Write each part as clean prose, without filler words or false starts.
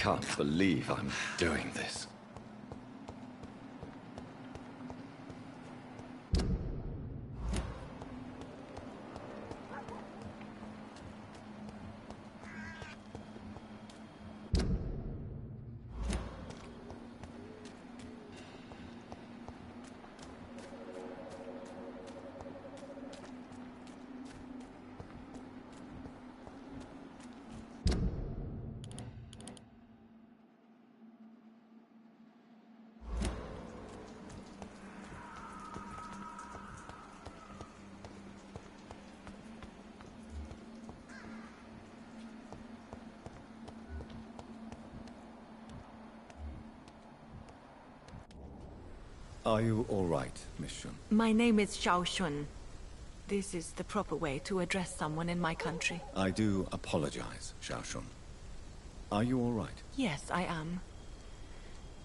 can't believe I'm doing this. Are you all right, Miss Shun? My name is Xiao Shun. This is the proper way to address someone in my country. I do apologize, Xiao Shun. Are you all right? Yes, I am.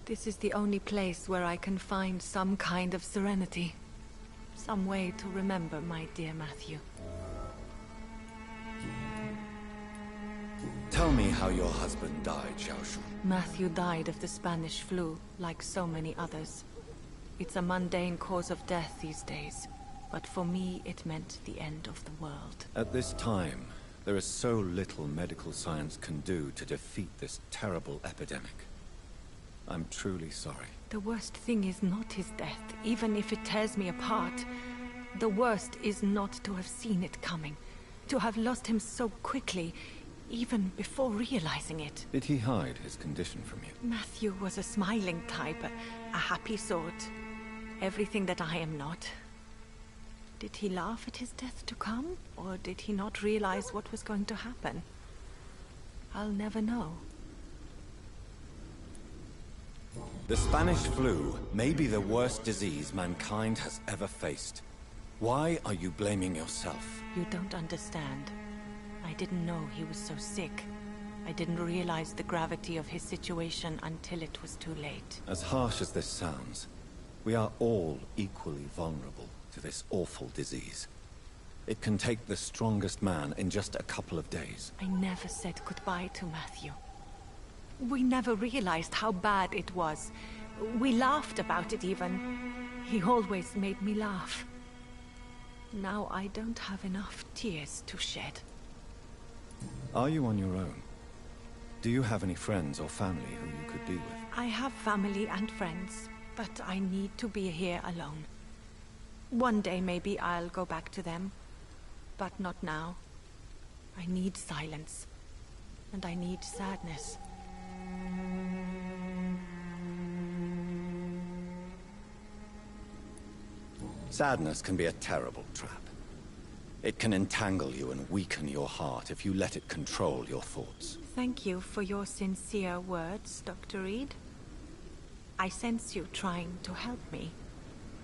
This is the only place where I can find some kind of serenity. Some way to remember my dear Matthew. Tell me how your husband died, Xiao Shun. Matthew died of the Spanish flu, like so many others. It's a mundane cause of death these days, but for me it meant the end of the world. At this time, there is so little medical science can do to defeat this terrible epidemic. I'm truly sorry. The worst thing is not his death, even if it tears me apart. The worst is not to have seen it coming, to have lost him so quickly, even before realizing it. Did he hide his condition from you? Matthew was a smiling type, a happy sort. Everything that I am not. Did he laugh at his death to come, or did he not realize what was going to happen? I'll never know. The Spanish flu may be the worst disease mankind has ever faced. Why are you blaming yourself? You don't understand. I didn't know he was so sick. I didn't realize the gravity of his situation until it was too late. As harsh as this sounds, we are all equally vulnerable to this awful disease. It can take the strongest man in just a couple of days. I never said goodbye to Matthew. We never realized how bad it was. We laughed about it even. He always made me laugh. Now I don't have enough tears to shed. Are you on your own? Do you have any friends or family who you could be with? I have family and friends, but I need to be here alone. One day maybe I'll go back to them, but not now. I need silence, and I need sadness. Sadness can be a terrible trap. It can entangle you and weaken your heart if you let it control your thoughts. Thank you for your sincere words, Dr. Reed. I sense you trying to help me,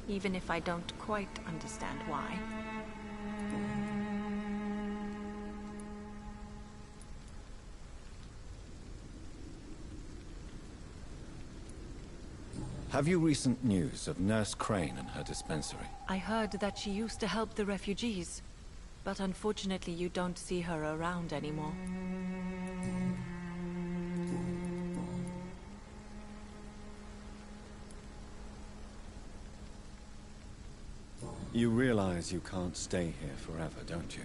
even if I don't quite understand why. Have you recent news of Nurse Crane and her dispensary? I heard that she used to help the refugees, but unfortunately you don't see her around anymore. You realize you can't stay here forever, don't you?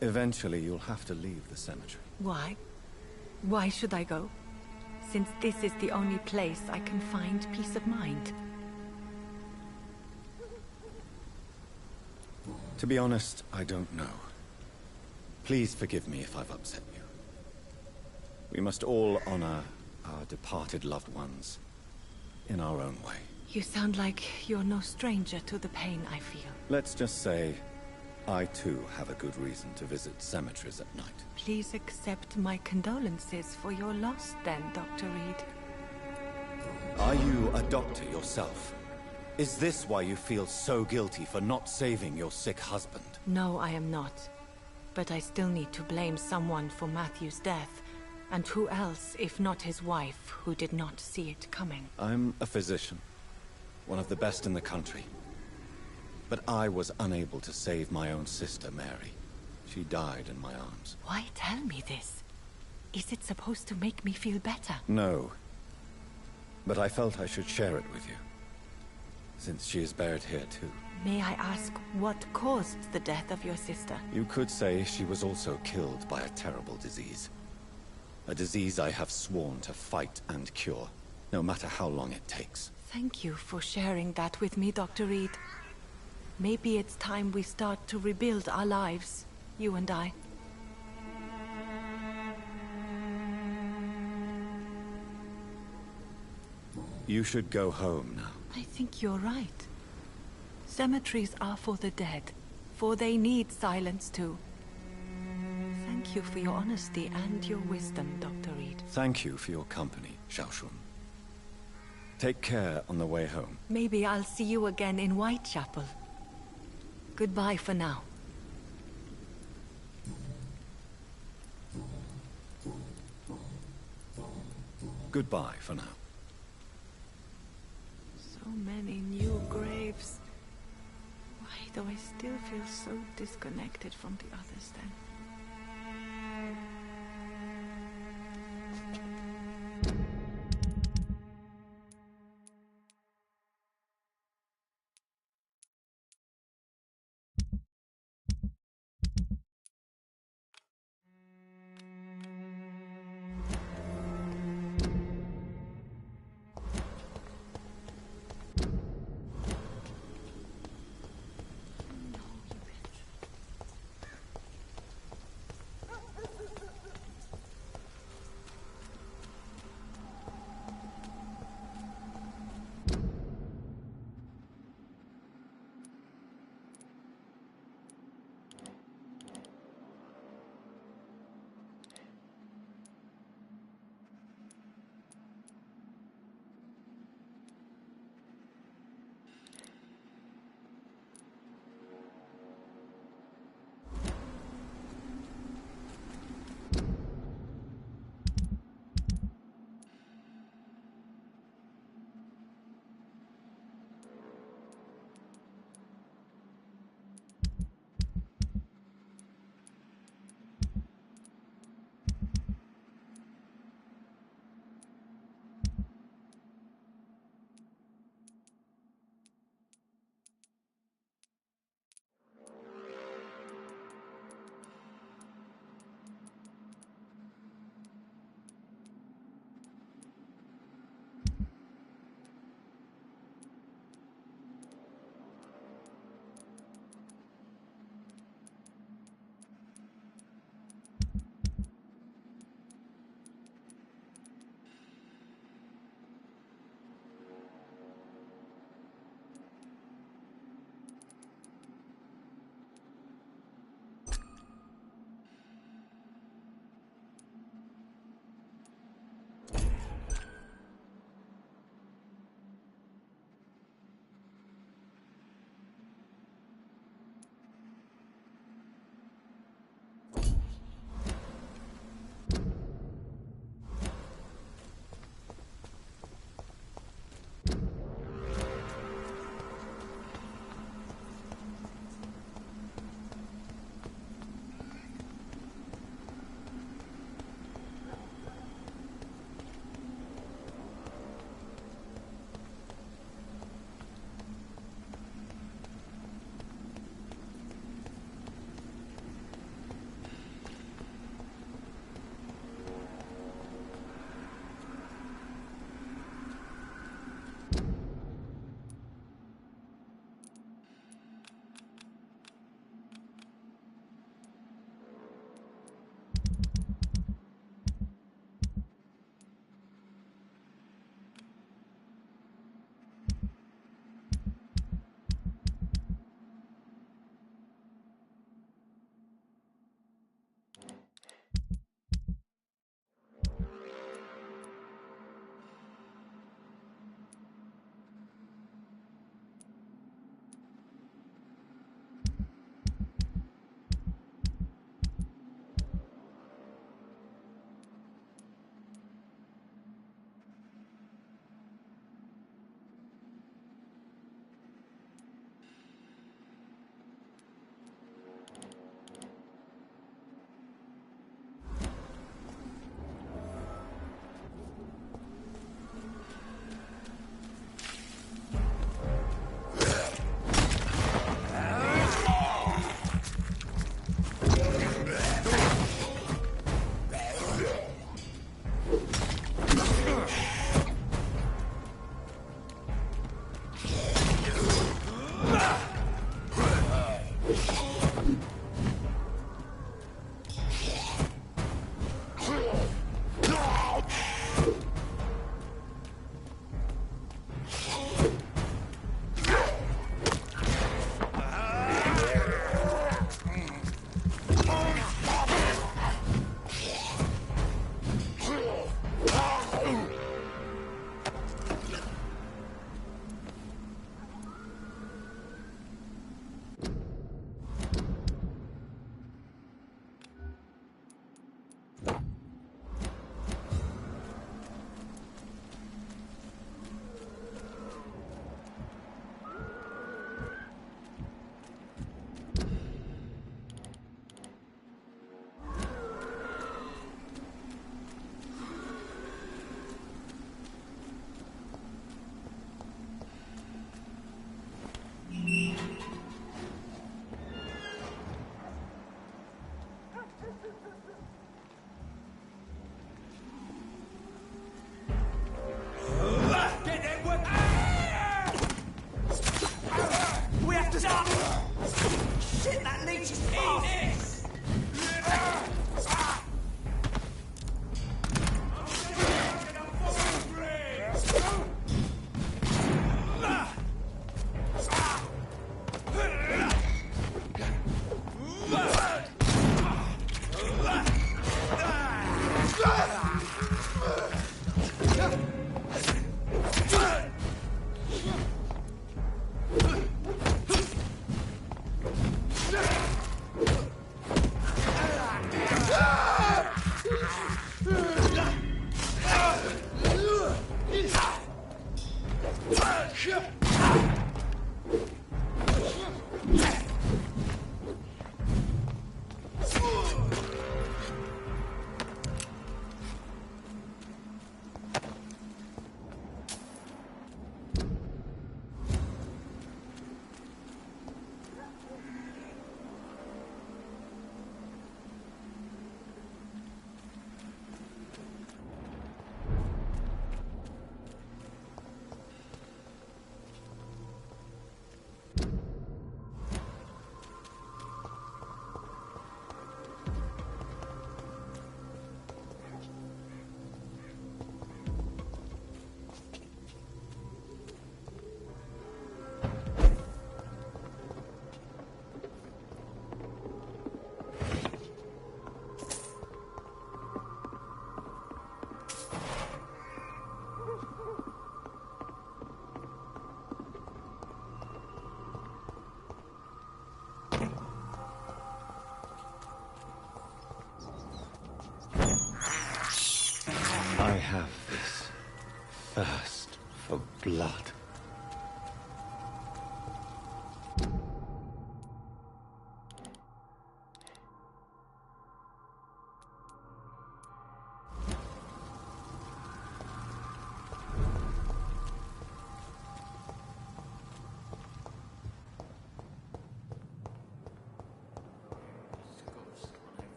Eventually you'll have to leave the cemetery. Why? Why should I go? Since this is the only place I can find peace of mind. To be honest, I don't know. Please forgive me if I've upset you. We must all honor our departed loved ones in our own way. You sound like you're no stranger to the pain I feel. Let's just say, I too have a good reason to visit cemeteries at night. Please accept my condolences for your loss then, Dr. Reed. Are you a doctor yourself? Is this why you feel so guilty for not saving your sick husband? No, I am not. But I still need to blame someone for Matthew's death. And who else, if not his wife, who did not see it coming? I'm a physician, one of the best in the country. But I was unable to save my own sister, Mary. She died in my arms. Why tell me this? Is it supposed to make me feel better? No. But I felt I should share it with you, since she is buried here too. May I ask what caused the death of your sister? You could say she was also killed by a terrible disease. A disease I have sworn to fight and cure, no matter how long it takes. Thank you for sharing that with me, Dr. Reed. Maybe it's time we start to rebuild our lives, you and I. You should go home now. I think you're right. Cemeteries are for the dead, for they need silence too. Thank you for your honesty and your wisdom, Dr. Reed. Thank you for your company, Xiaoshun. Take care on the way home. Maybe I'll see you again in Whitechapel. Goodbye for now. Goodbye for now. So many new graves. Why do I still feel so disconnected from the others then? I have this thirst for blood.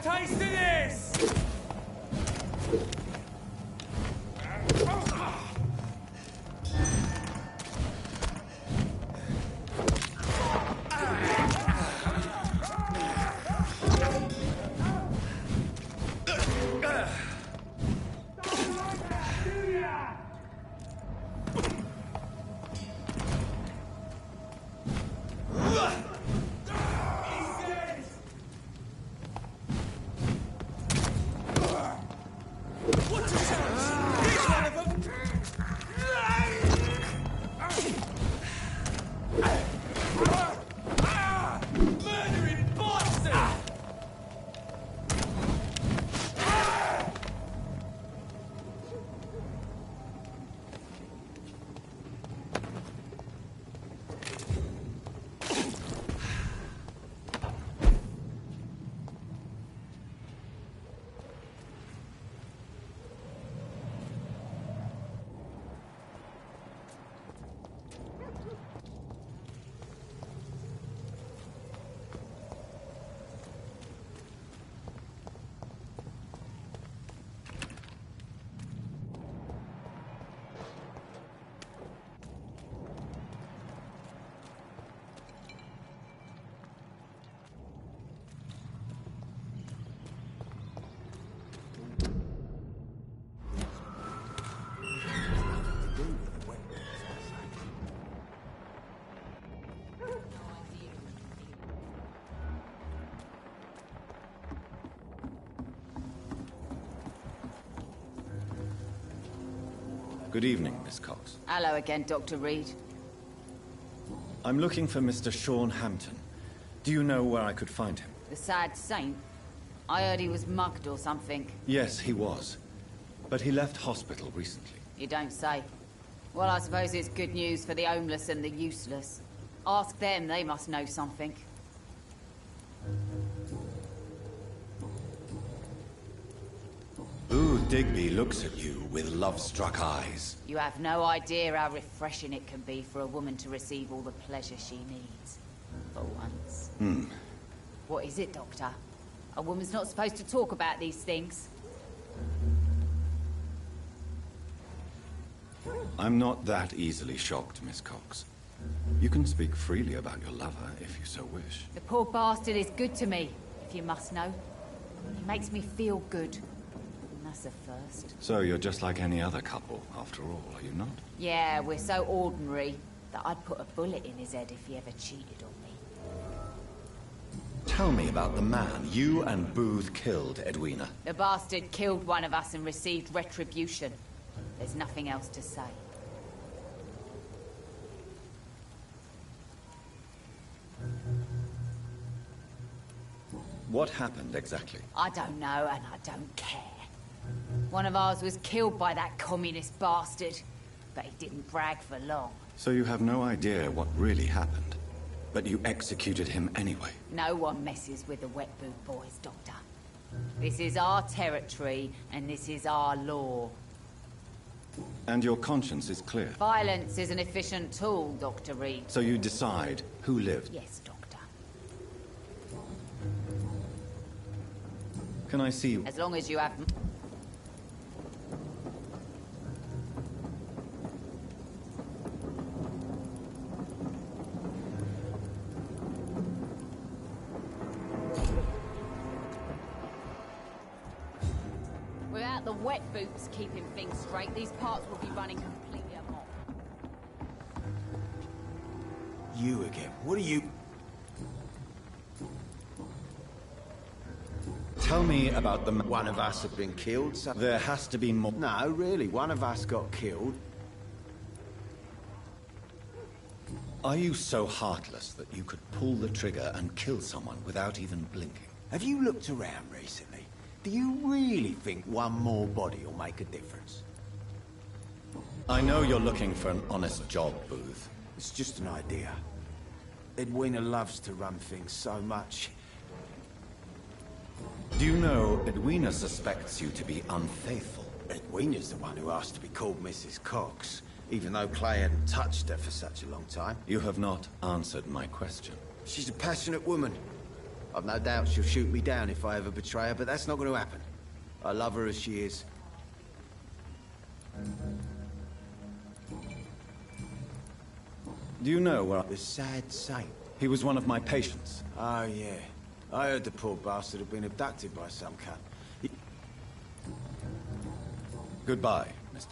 Taste of this! Good evening, Miss Cox. Hello again, Dr. Reed. I'm looking for Mr. Sean Hampton. Do you know where I could find him? The sad saint? I heard he was mugged or something. Yes, he was. But he left hospital recently. You don't say. Well, I suppose it's good news for the homeless and the useless. Ask them, they must know something. Ooh, Digby looks at you with love-struck eyes. You have no idea how refreshing it can be for a woman to receive all the pleasure she needs. For once. What is it, Doctor? A woman's not supposed to talk about these things. I'm not that easily shocked, Miss Cox. You can speak freely about your lover, if you so wish. The poor bastard is good to me, if you must know. He makes me feel good. And that's That's a first. So you're just like any other couple, after all, are you not? Yeah, we're so ordinary that I'd put a bullet in his head if he ever cheated on me. Tell me about the man you and Booth killed, Edwina. The bastard killed one of us and received retribution. There's nothing else to say. What happened exactly? I don't know, and I don't care. One of ours was killed by that communist bastard, but he didn't brag for long. So you have no idea what really happened, but you executed him anyway. No one messes with the Wet Boot Boys, Doctor. This is our territory, and this is our law. And your conscience is clear. Violence is an efficient tool, Dr. Reed. So you decide who lived. Yes, Doctor. Can I see? As long as you have... Without the wet boots keeping things straight, these parts will be running completely amok. You again. What are you... Tell me about the... One of us have been killed, so... There has to be more. No, really, one of us got killed. Are you so heartless that you could pull the trigger and kill someone without even blinking? Have you looked around recently? Do you really think one more body will make a difference? I know you're looking for an honest job, Booth. It's just an idea. Edwina loves to run things so much. Do you know Edwina suspects you to be unfaithful? Edwina's the one who asked to be called Mrs. Cox, even though Clay hadn't touched her for such a long time. You have not answered my question. She's a passionate woman. I've no doubt she'll shoot me down if I ever betray her, but that's not going to happen. I love her as she is. Do you know where The sad saint. he was one of my patients? Oh, yeah. I heard the poor bastard had been abducted by some cunt. Goodbye, Mr.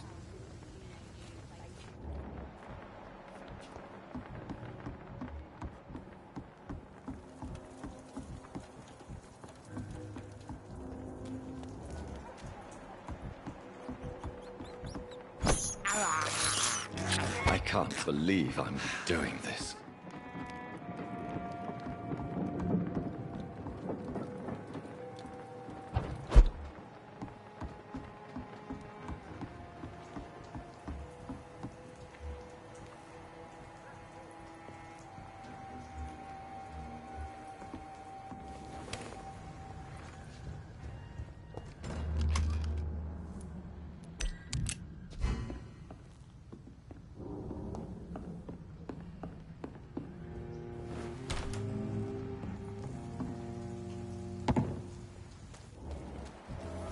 I can't believe I'm doing this.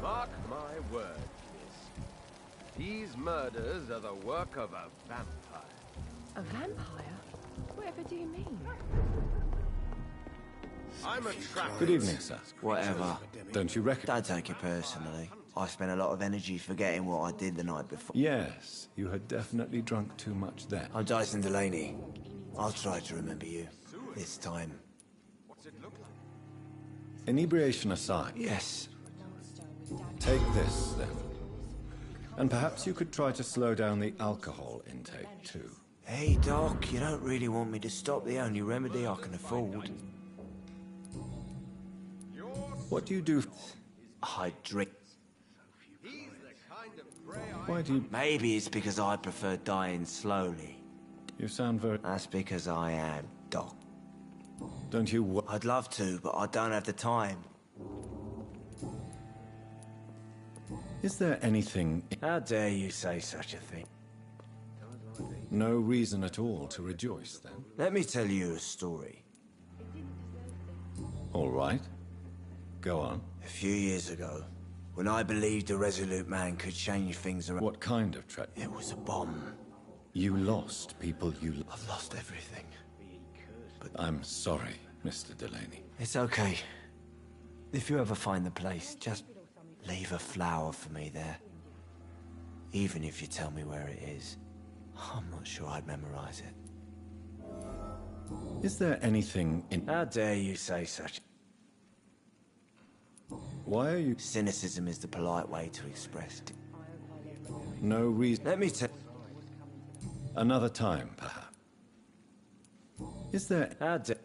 Mark my word, miss. These murders are the work of a vampire. A vampire? Whatever do you mean? I'm a trapper. Good evening, sir. Whatever. Don't you recognize? Don't take it personally. I spent a lot of energy forgetting what I did the night before. Yes, you had definitely drunk too much then. I'm Dyson Delaney. I'll try to remember you. This time. Inebriation aside, Yes. take this, then. And perhaps you could try to slow down the alcohol intake, too. Hey, Doc, you don't really want me to stop the only remedy I can afford. What do you do? I drink. Why do you... Maybe it's because I prefer dying slowly. You sound very... That's because I am, Doc. Don't you... I'd love to, but I don't have the time. Is there anything... How dare you say such a thing? No reason at all to rejoice, then? Let me tell you a story. All right. Go on. A few years ago, when I believed a resolute man could change things around... What kind of trap? It was a bomb. You lost people you... I've lost everything. I'm sorry, Mr. Delaney. It's okay. If you ever find the place, just Leave a flower for me there. Even if you tell me where it is, I'm not sure I'd memorize it. Is there anything in... How dare you say such... Why are you... Cynicism is the polite way to express it. No reason... Let me tell... Another time, perhaps. Is there... How dare...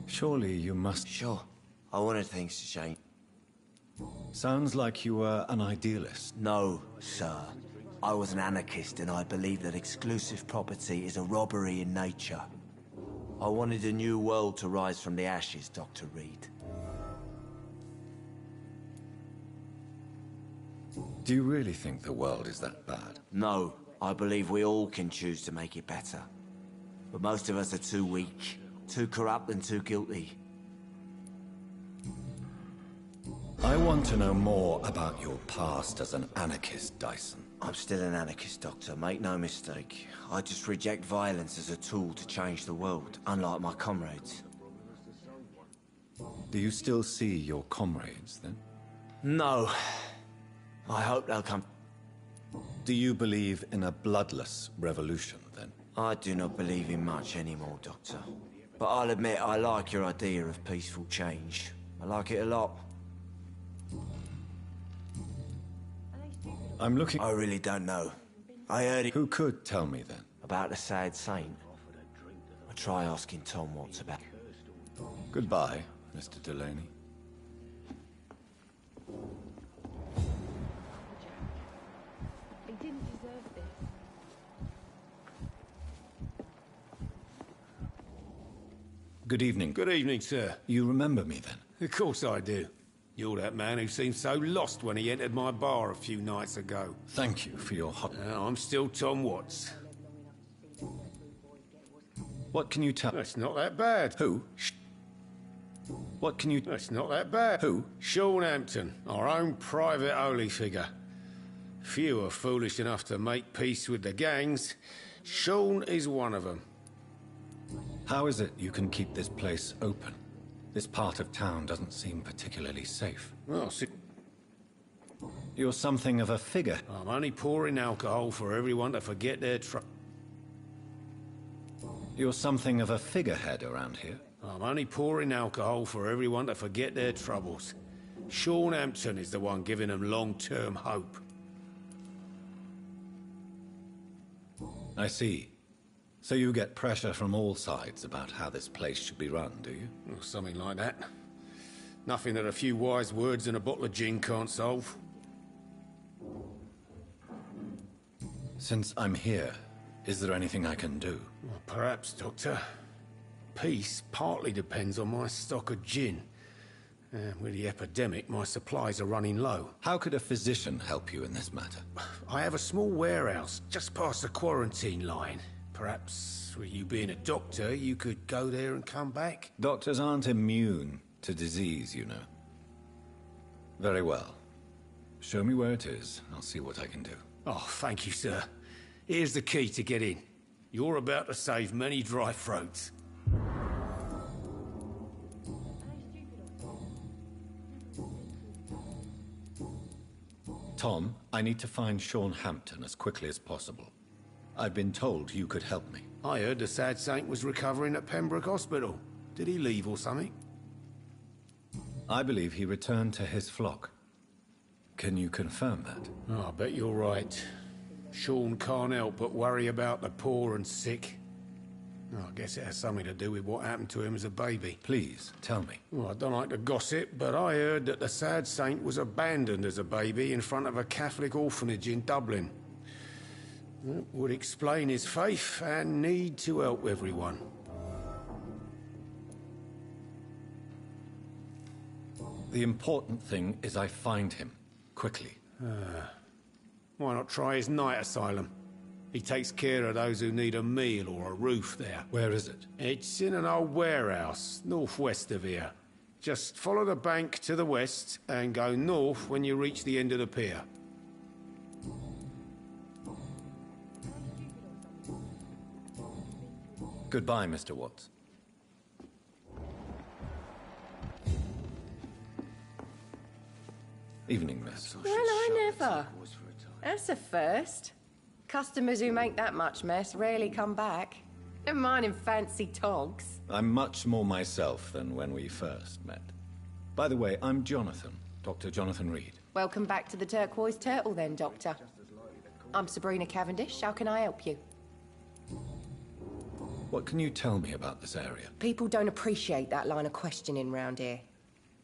Surely you must... Sure, I wanted things to change. Sounds like you were an idealist. No, sir. I was an anarchist and I believed that exclusive property is a robbery in nature. I wanted a new world to rise from the ashes, Dr. Reed. Do you really think the world is that bad? No, I believe we all can choose to make it better. But most of us are too weak, too corrupt and too guilty. I want to know more about your past as an anarchist, Dyson. I'm still an anarchist, Doctor, make no mistake. I just reject violence as a tool to change the world, unlike my comrades. Do you still see your comrades, then? No. I hope they'll come... Do you believe in a bloodless revolution, then? I do not believe in much anymore, Doctor. But I'll admit I like your idea of peaceful change. I like it a lot. I'm looking... I really don't know. I heard it... Who could tell me, then? About the sad saint. I'll try asking Tom what's about. Goodbye, Mr. Delaney. He didn't deserve this. Good evening. Good evening, sir. You remember me, then? Of course I do. You're that man who seemed so lost when he entered my bar a few nights ago. Thank you for your hot... I'm still Tom Watts. What can you tell... That's not that bad. Who? What can you... That's not that bad. Who? Sean Hampton, our own private holy figure. Few are foolish enough to make peace with the gangs. Sean is one of them. How is it you can keep this place open? This part of town doesn't seem particularly safe. Well, see, You're something of a figure. I'm only pouring alcohol for everyone to forget their You're something of a figurehead around here. I'm only pouring alcohol for everyone to forget their troubles. Sean Hampton is the one giving them long-term hope. I see. So you get pressure from all sides about how this place should be run, do you? Or something like that. Nothing that a few wise words and a bottle of gin can't solve. Since I'm here, is there anything I can do? Well, perhaps, Doctor. Peace partly depends on my stock of gin. With the epidemic, my supplies are running low. How could a physician help you in this matter? I have a small warehouse just past the quarantine line. Perhaps, with you being a doctor, you could go there and come back? Doctors aren't immune to disease, you know. Very well. Show me where it is. I'll see what I can do. Oh, thank you, sir. Here's the key to get in. You're about to save many dry throats. Tom, I need to find Sean Hampton as quickly as possible. I've been told you could help me. I heard the sad saint was recovering at Pembroke Hospital. Did he leave or something? I believe he returned to his flock. Can you confirm that? Oh, I bet you're right. Sean can't help but worry about the poor and sick. Oh, I guess it has something to do with what happened to him as a baby. Please, tell me. Well, I don't like to gossip, but I heard that the sad saint was abandoned as a baby in front of a Catholic orphanage in Dublin. That would explain his faith and need to help everyone. The important thing is I find him, quickly. Why not try his night asylum? He takes care of those who need a meal or a roof there. Where is it? It's in an old warehouse, northwest of here. Just follow the bank to the west and go north when you reach the end of the pier. Goodbye, Mr. Watts. Evening, miss. Well, I never. That's a first. Customers who make that much mess rarely come back. Never mind in fancy togs. I'm much more myself than when we first met. By the way, I'm Jonathan, Dr. Jonathan Reed. Welcome back to the Turquoise Turtle then, Doctor. I'm Sabrina Cavendish. How can I help you? What can you tell me about this area? People don't appreciate that line of questioning round here.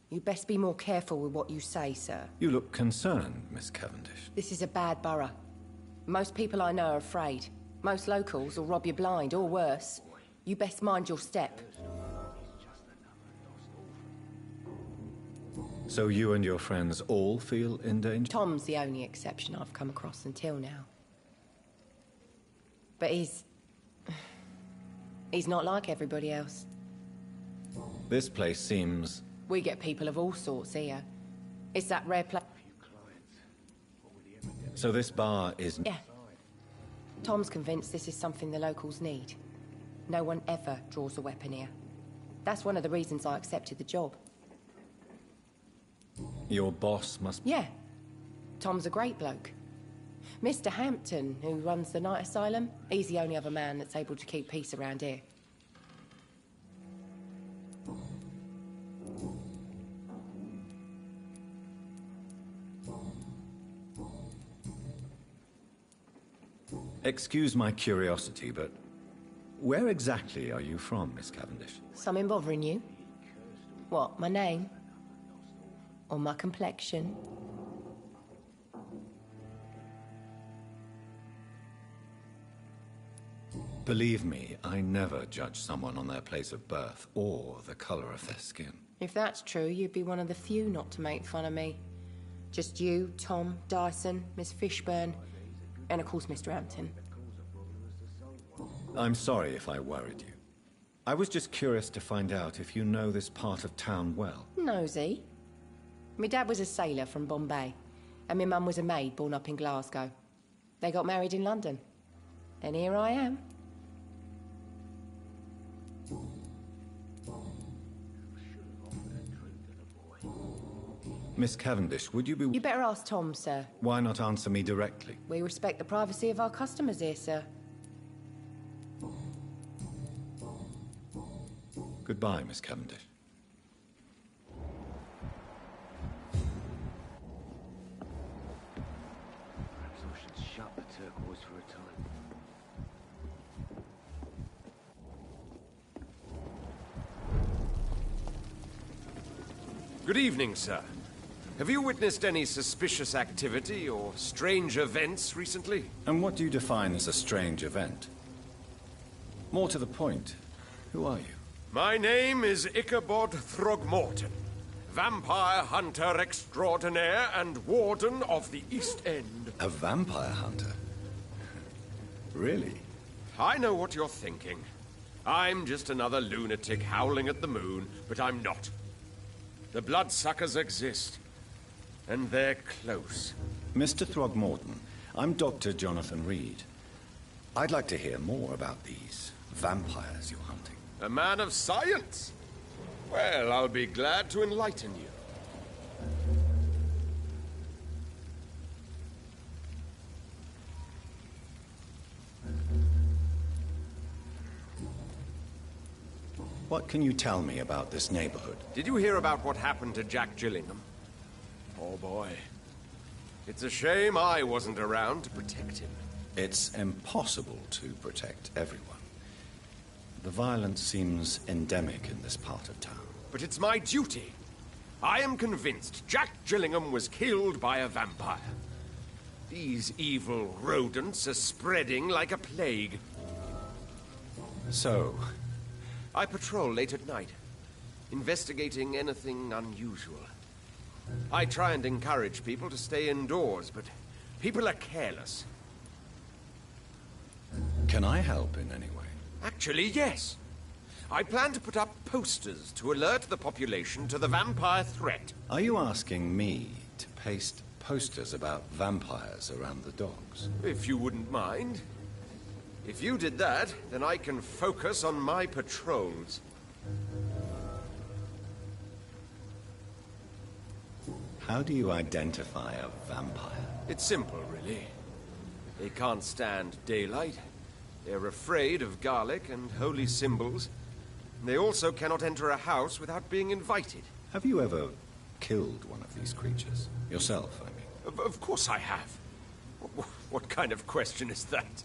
You'd best be more careful with what you say, sir. You look concerned, Miss Cavendish. This is a bad borough. Most people I know are afraid. Most locals will rob you blind, or worse. You best mind your step. So you and your friends all feel in danger? Tom's the only exception I've come across until now. But he's not like everybody else. This place seems... We get people of all sorts here. It's that rare place. So this bar is... Yeah. Tom's convinced this is something the locals need. No one ever draws a weapon here. That's one of the reasons I accepted the job. Your boss must... Yeah. Tom's a great bloke. Mr. Hampton, who runs the night asylum, he's the only other man that's able to keep peace around here. Excuse my curiosity, but where exactly are you from, Miss Cavendish? Something bothering you? What, my name? Or my complexion? Believe me, I never judge someone on their place of birth or the color of their skin. If that's true, you'd be one of the few not to make fun of me. Just you, Tom, Dyson, Miss Fishburne, and of course Mr. Hampton. I'm sorry if I worried you. I was just curious to find out if you know this part of town well. Nosy. My dad was a sailor from Bombay, and my mum was a maid born up in Glasgow. They got married in London. And here I am. Miss Cavendish, would you be... You better ask Tom, sir. Why not answer me directly? We respect the privacy of our customers here, sir. Goodbye, Miss Cavendish. Perhaps I should shut the Turquoise for a time. Good evening, sir. Have you witnessed any suspicious activity or strange events recently? And what do you define as a strange event? More to the point, who are you? My name is Ichabod Throgmorton, vampire hunter extraordinaire and warden of the East End. A vampire hunter? Really? I know what you're thinking. I'm just another lunatic howling at the moon, but I'm not. The bloodsuckers exist, and they're close. Mr. Throgmorton, I'm Dr. Jonathan Reed. I'd like to hear more about these vampires you're hunting. A man of science? Well, I'll be glad to enlighten you. What can you tell me about this neighborhood? Did you hear about what happened to Jack Gillingham? Oh boy. It's a shame I wasn't around to protect him. It's impossible to protect everyone. The violence seems endemic in this part of town. But it's my duty. I am convinced Jack Gillingham was killed by a vampire. These evil rodents are spreading like a plague. So, I patrol late at night, investigating anything unusual. I try and encourage people to stay indoors, but people are careless. can I help in any way? Actually, yes. I plan to put up posters to alert the population to the vampire threat. Are you asking me to paste posters about vampires around the docks? If you wouldn't mind. If you did that, then I can focus on my patrols. How do you identify a vampire? It's simple, really. They can't stand daylight. They're afraid of garlic and holy symbols. They also cannot enter a house without being invited. Have you ever killed one of these creatures? Yourself, I mean. Of course I have. What kind of question is that?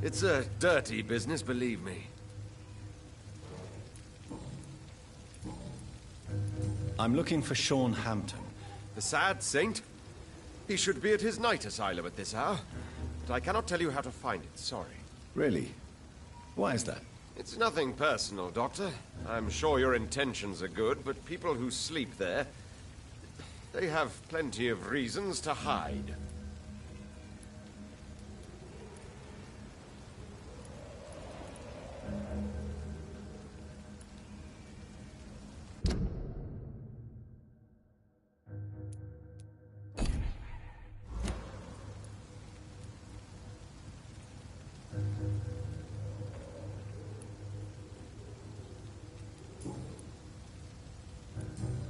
It's a dirty business, believe me. I'm looking for Sean Hampton. The sad saint? He should be at his night asylum at this hour. But I cannot tell you how to find it, sorry. Really? Why is that? It's nothing personal, Doctor. I'm sure your intentions are good, but people who sleep there, they have plenty of reasons to hide.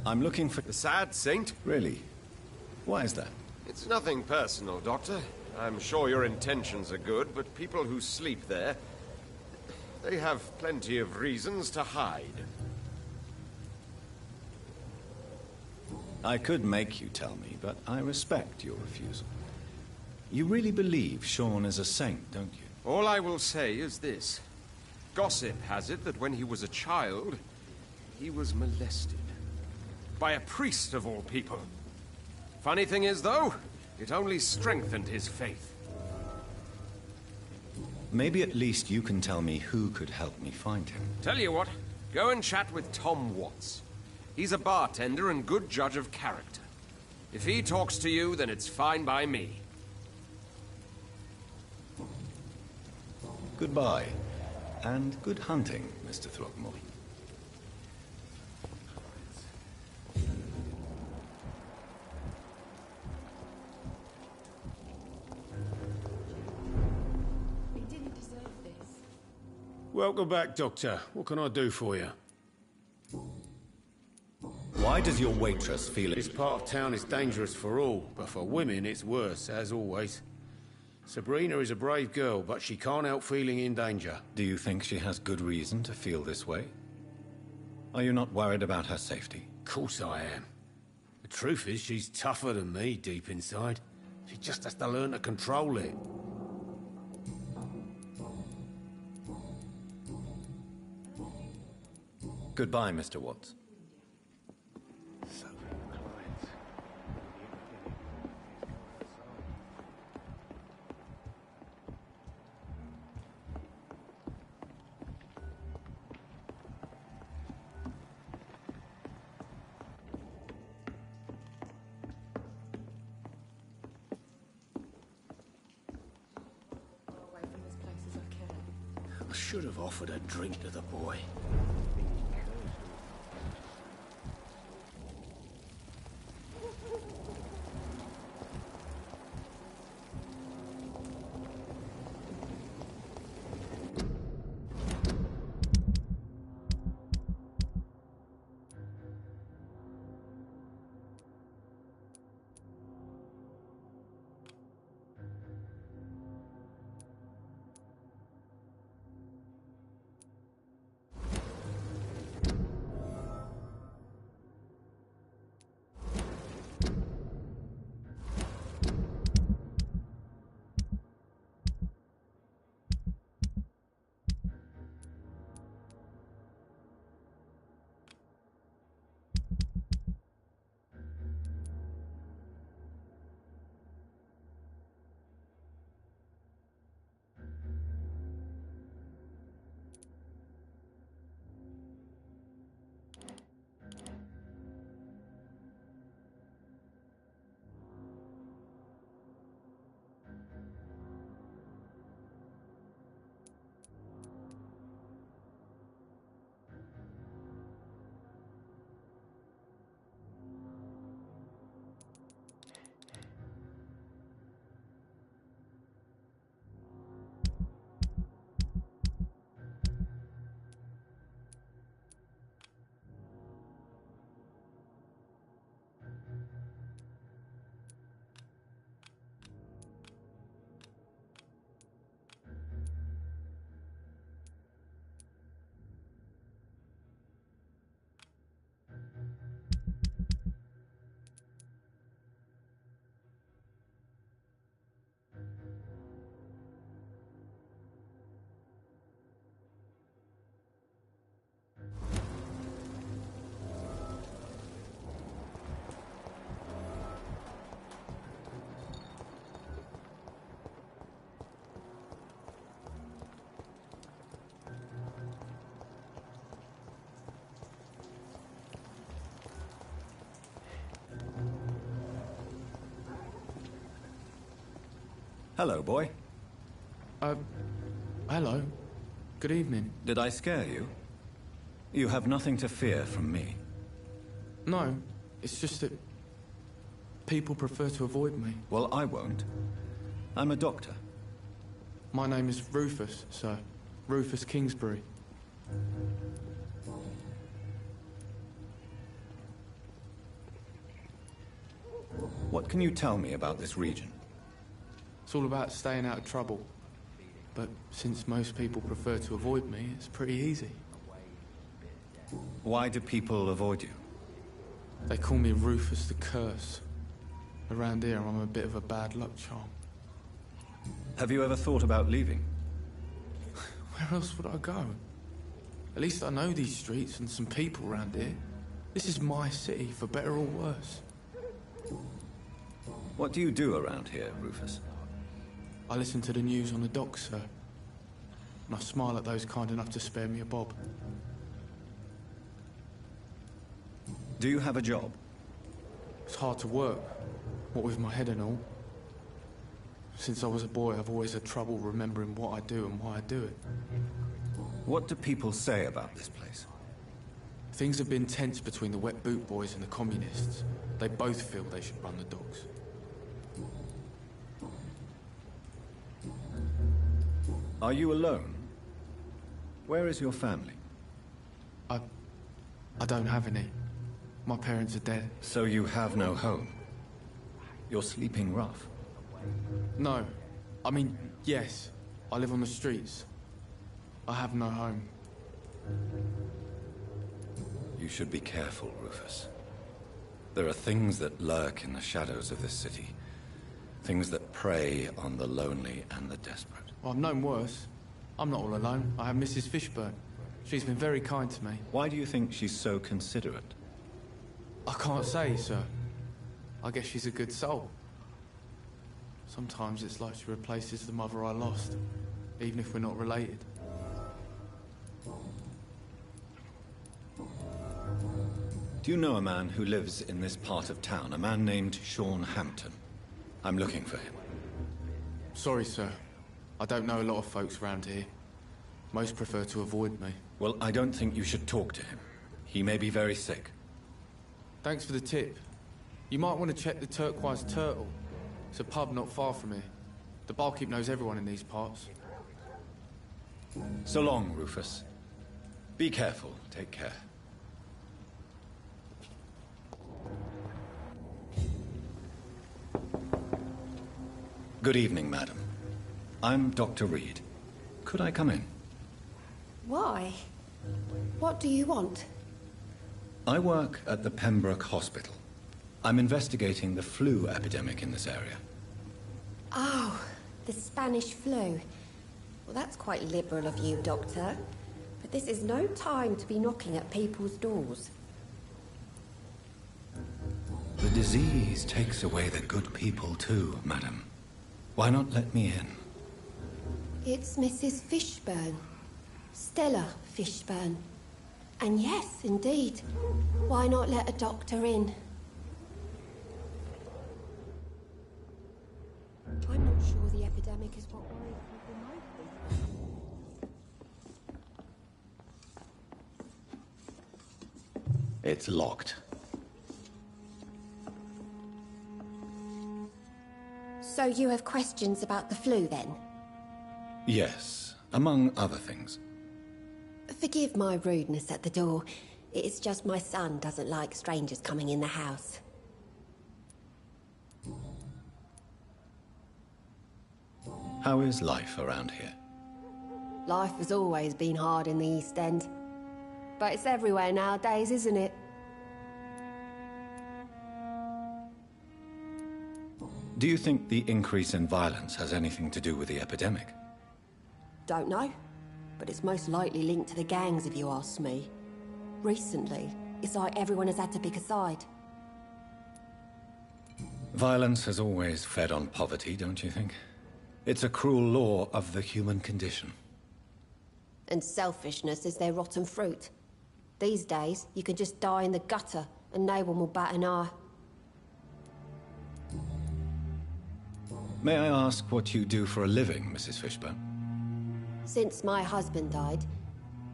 I'm looking for... The sad saint? Really? Why is that? It's nothing personal, Doctor. I'm sure your intentions are good, but people who sleep there, they have plenty of reasons to hide. I could make you tell me, but I respect your refusal. You really believe Sean is a saint, don't you? All I will say is this. Gossip has it that when he was a child, he was molested. By a priest of all people. Funny thing is, though, it only strengthened his faith. Maybe at least you can tell me who could help me find him. Tell you what, go and chat with Tom Watts. He's a bartender and good judge of character. If he talks to you, then it's fine by me. Goodbye. And good hunting, Mr. Throckmorton. Welcome back, Doctor. What can I do for you? Why does your waitress feel This part of town is dangerous for all, but for women it's worse, as always. Sabrina is a brave girl, but she can't help feeling in danger. Do you think she has good reason to feel this way? Are you not worried about her safety? Of course I am. The truth is, she's tougher than me deep inside. She just has to learn to control it. Goodbye, Mr. Watts. I should have offered a drink to the boy. Hello, boy. Hello. Good evening. Did I scare you? You have nothing to fear from me. No, it's just that people prefer to avoid me. Well, I won't. I'm a doctor. My name is Rufus, sir. Rufus Kingsbury. What can you tell me about this region? It's all about staying out of trouble. But since most people prefer to avoid me, it's pretty easy. Why do people avoid you? They call me Rufus the Curse. Around here, I'm a bit of a bad luck charm. Have you ever thought about leaving? Where else would I go? At least I know these streets and some people around here. This is my city, for better or worse. What do you do around here, Rufus? I listen to the news on the docks, sir. And I smile at those kind enough to spare me a bob. Do you have a job? It's hard to work, what with my head and all. Since I was a boy, I've always had trouble remembering what I do and why I do it. What do people say about this place? Things have been tense between the wet boot boys and the communists. They both feel they should run the docks. Are you alone? Where is your family? I don't have any. My parents are dead. So you have no home? You're sleeping rough? No. I mean, yes. I live on the streets. I have no home. You should be careful, Rufus. There are things that lurk in the shadows of this city. Things that prey on the lonely and the desperate. Well, I've known worse. I'm not all alone. I have Mrs. Fishburne. She's been very kind to me. Why do you think she's so considerate? I can't say, sir. I guess she's a good soul. Sometimes it's like she replaces the mother I lost, even if we're not related. Do you know a man who lives in this part of town? A man named Sean Hampton. I'm looking for him. Sorry, sir. I don't know a lot of folks around here. Most prefer to avoid me. Well, I don't think you should talk to him. He may be very sick. Thanks for the tip. You might want to check the Turquoise Turtle. It's a pub not far from here. The barkeep knows everyone in these parts. So long, Rufus. Be careful. Take care. Good evening, madam. I'm Dr. Reed. Could I come in? Why? What do you want? I work at the Pembroke Hospital. I'm investigating the flu epidemic in this area. Oh, the Spanish flu. Well, that's quite liberal of you, Doctor. But this is no time to be knocking at people's doors. The disease takes away the good people too, madam. Why not let me in? It's Mrs. Fishburne. Stella Fishburne. And yes, indeed. Why not let a doctor in? I'm not sure the epidemic is what worries people most. It's locked. So you have questions about the flu, then? Yes, among other things. Forgive my rudeness at the door. It's just my son doesn't like strangers coming in the house. How is life around here? Life has always been hard in the East End. But it's everywhere nowadays, isn't it? Do you think the increase in violence has anything to do with the epidemic? Don't know. But it's most likely linked to the gangs, if you ask me. Recently, it's like everyone has had to pick a side. Violence has always fed on poverty, don't you think? It's a cruel law of the human condition. And selfishness is their rotten fruit. These days, you can just die in the gutter, and no one will bat an eye. May I ask what you do for a living, Mrs. Fishburne? Since my husband died,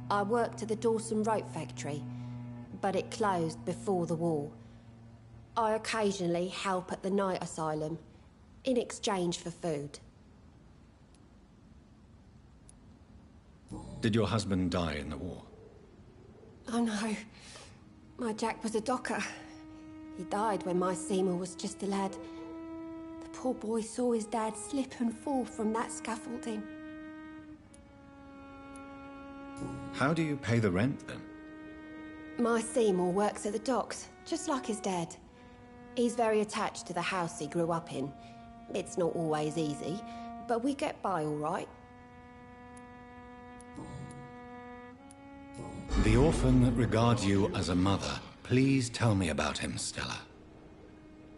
I worked at the Dawson Rope factory, but it closed before the war. I occasionally help at the night asylum, in exchange for food. Did your husband die in the war? Oh no, my Jack was a docker. He died when my Seymour was just a lad. The poor boy saw his dad slip and fall from that scaffolding. How do you pay the rent, then? My Seymour works at the docks, just like his dad. He's very attached to the house he grew up in. It's not always easy, but we get by all right. The orphan that regards you as a mother. Please tell me about him, Stella.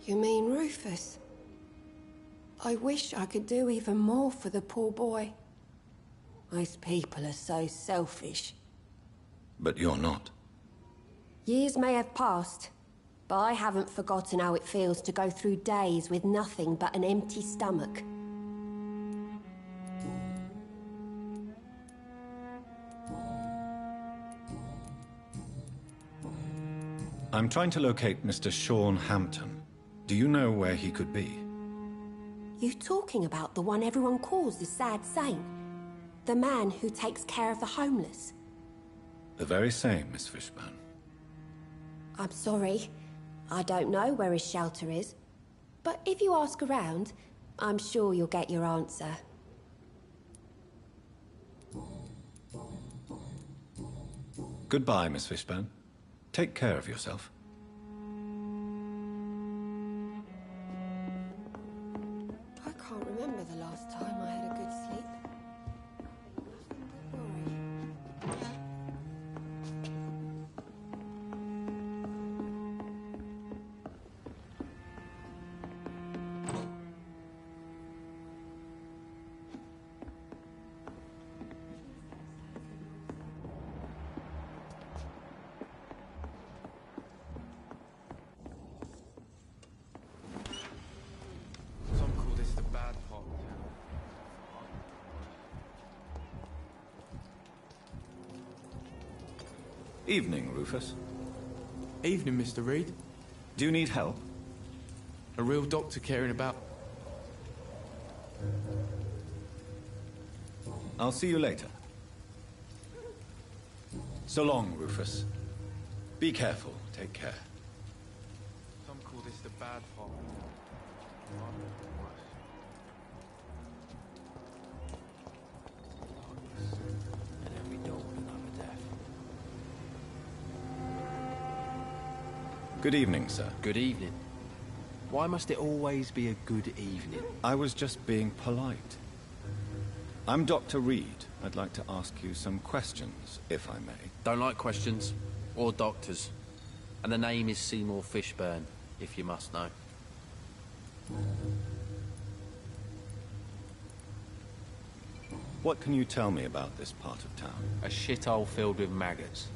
You mean Rufus? I wish I could do even more for the poor boy. Most people are so selfish. But you're not. Years may have passed, but I haven't forgotten how it feels to go through days with nothing but an empty stomach. I'm trying to locate Mr. Sean Hampton. Do you know where he could be? You talking about the one everyone calls the Sad Saint? The man who takes care of the homeless? The very same, Miss Fishburne. I'm sorry. I don't know where his shelter is. But if you ask around, I'm sure you'll get your answer. Goodbye, Miss Fishburne. Take care of yourself. I can't remember the last time I had a good sleep. Nothing to worry. Some call this the bad part of town. Evening, Rufus. Evening, Mr. Reed. Do you need help? A real doctor caring about... I'll see you later. So long, Rufus. Be careful. Take care. Some call this the bad part. And every dawn another death. Good evening, sir. Good evening. Why must it always be a good evening? I was just being polite. I'm Dr. Reed. I'd like to ask you some questions, if I may. Don't like questions. Or doctors. And the name is Seymour Fishburne, if you must know. What can you tell me about this part of town? A shithole filled with maggots.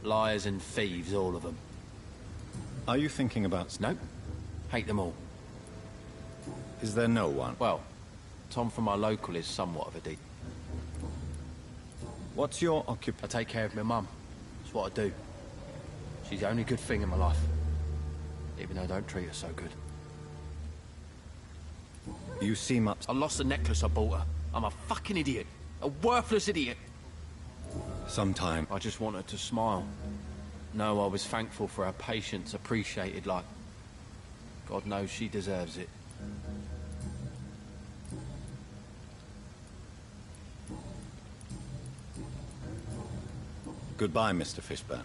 Liars and thieves, all of them. Are you thinking about... Nope. Hate them all. Is there no one? Well, Tom from my local is somewhat of a dick. What's your occupation? I take care of my mum. It's what I do. She's the only good thing in my life. Even though I don't treat her so good. You seem up... I lost the necklace I bought her. I'm a fucking idiot. A worthless idiot. Sometime... I just want her to smile. No, I was thankful for her patience, appreciated like... God knows she deserves it. Goodbye, Mr. Fishburne.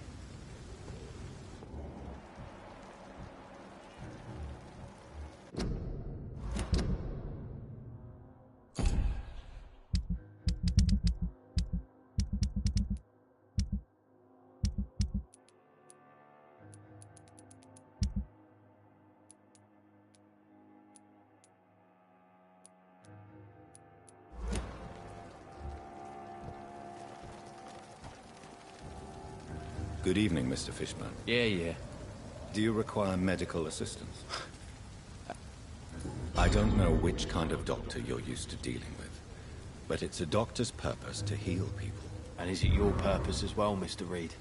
Good evening, Mr. Yeah. Do you require medical assistance? I don't know which kind of doctor you're used to dealing with, but it's a doctor's purpose to heal people. And is it your purpose as well, Mr. Reed?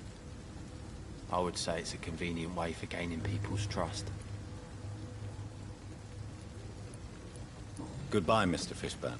I would say it's a convenient way for gaining people's trust. Goodbye, Mr. Fishburne.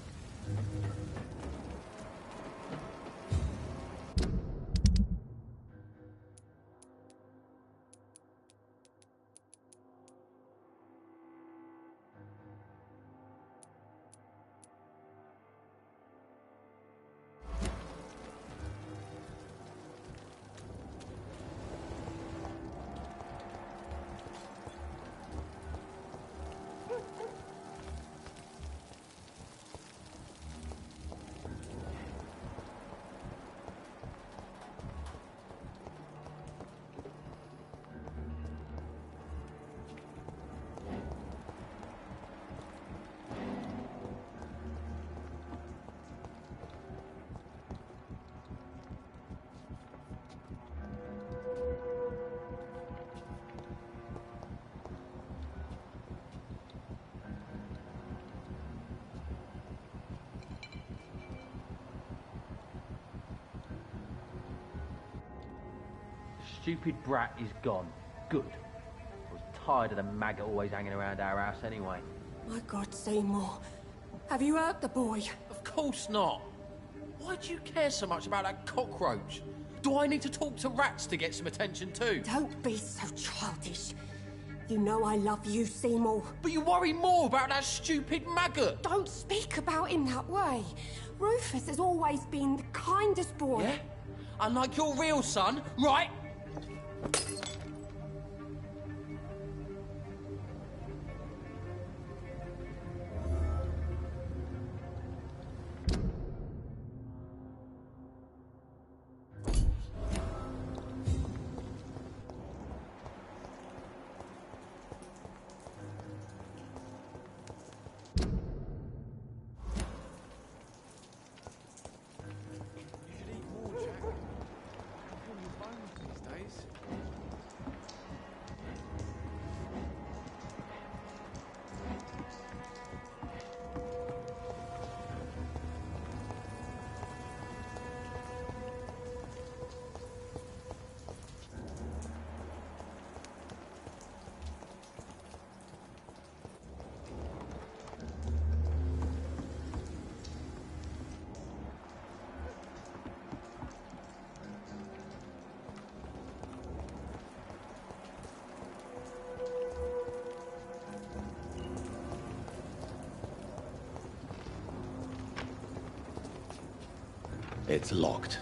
Stupid brat is gone. Good. I was tired of the maggot always hanging around our house anyway. My God, Seymour. Have you hurt the boy? Of course not. Why do you care so much about that cockroach? Do I need to talk to rats to get some attention too? Don't be so childish. You know I love you, Seymour. But you worry more about that stupid maggot. Don't speak about him that way. Rufus has always been the kindest boy. Yeah? Unlike your real son, right? It's locked.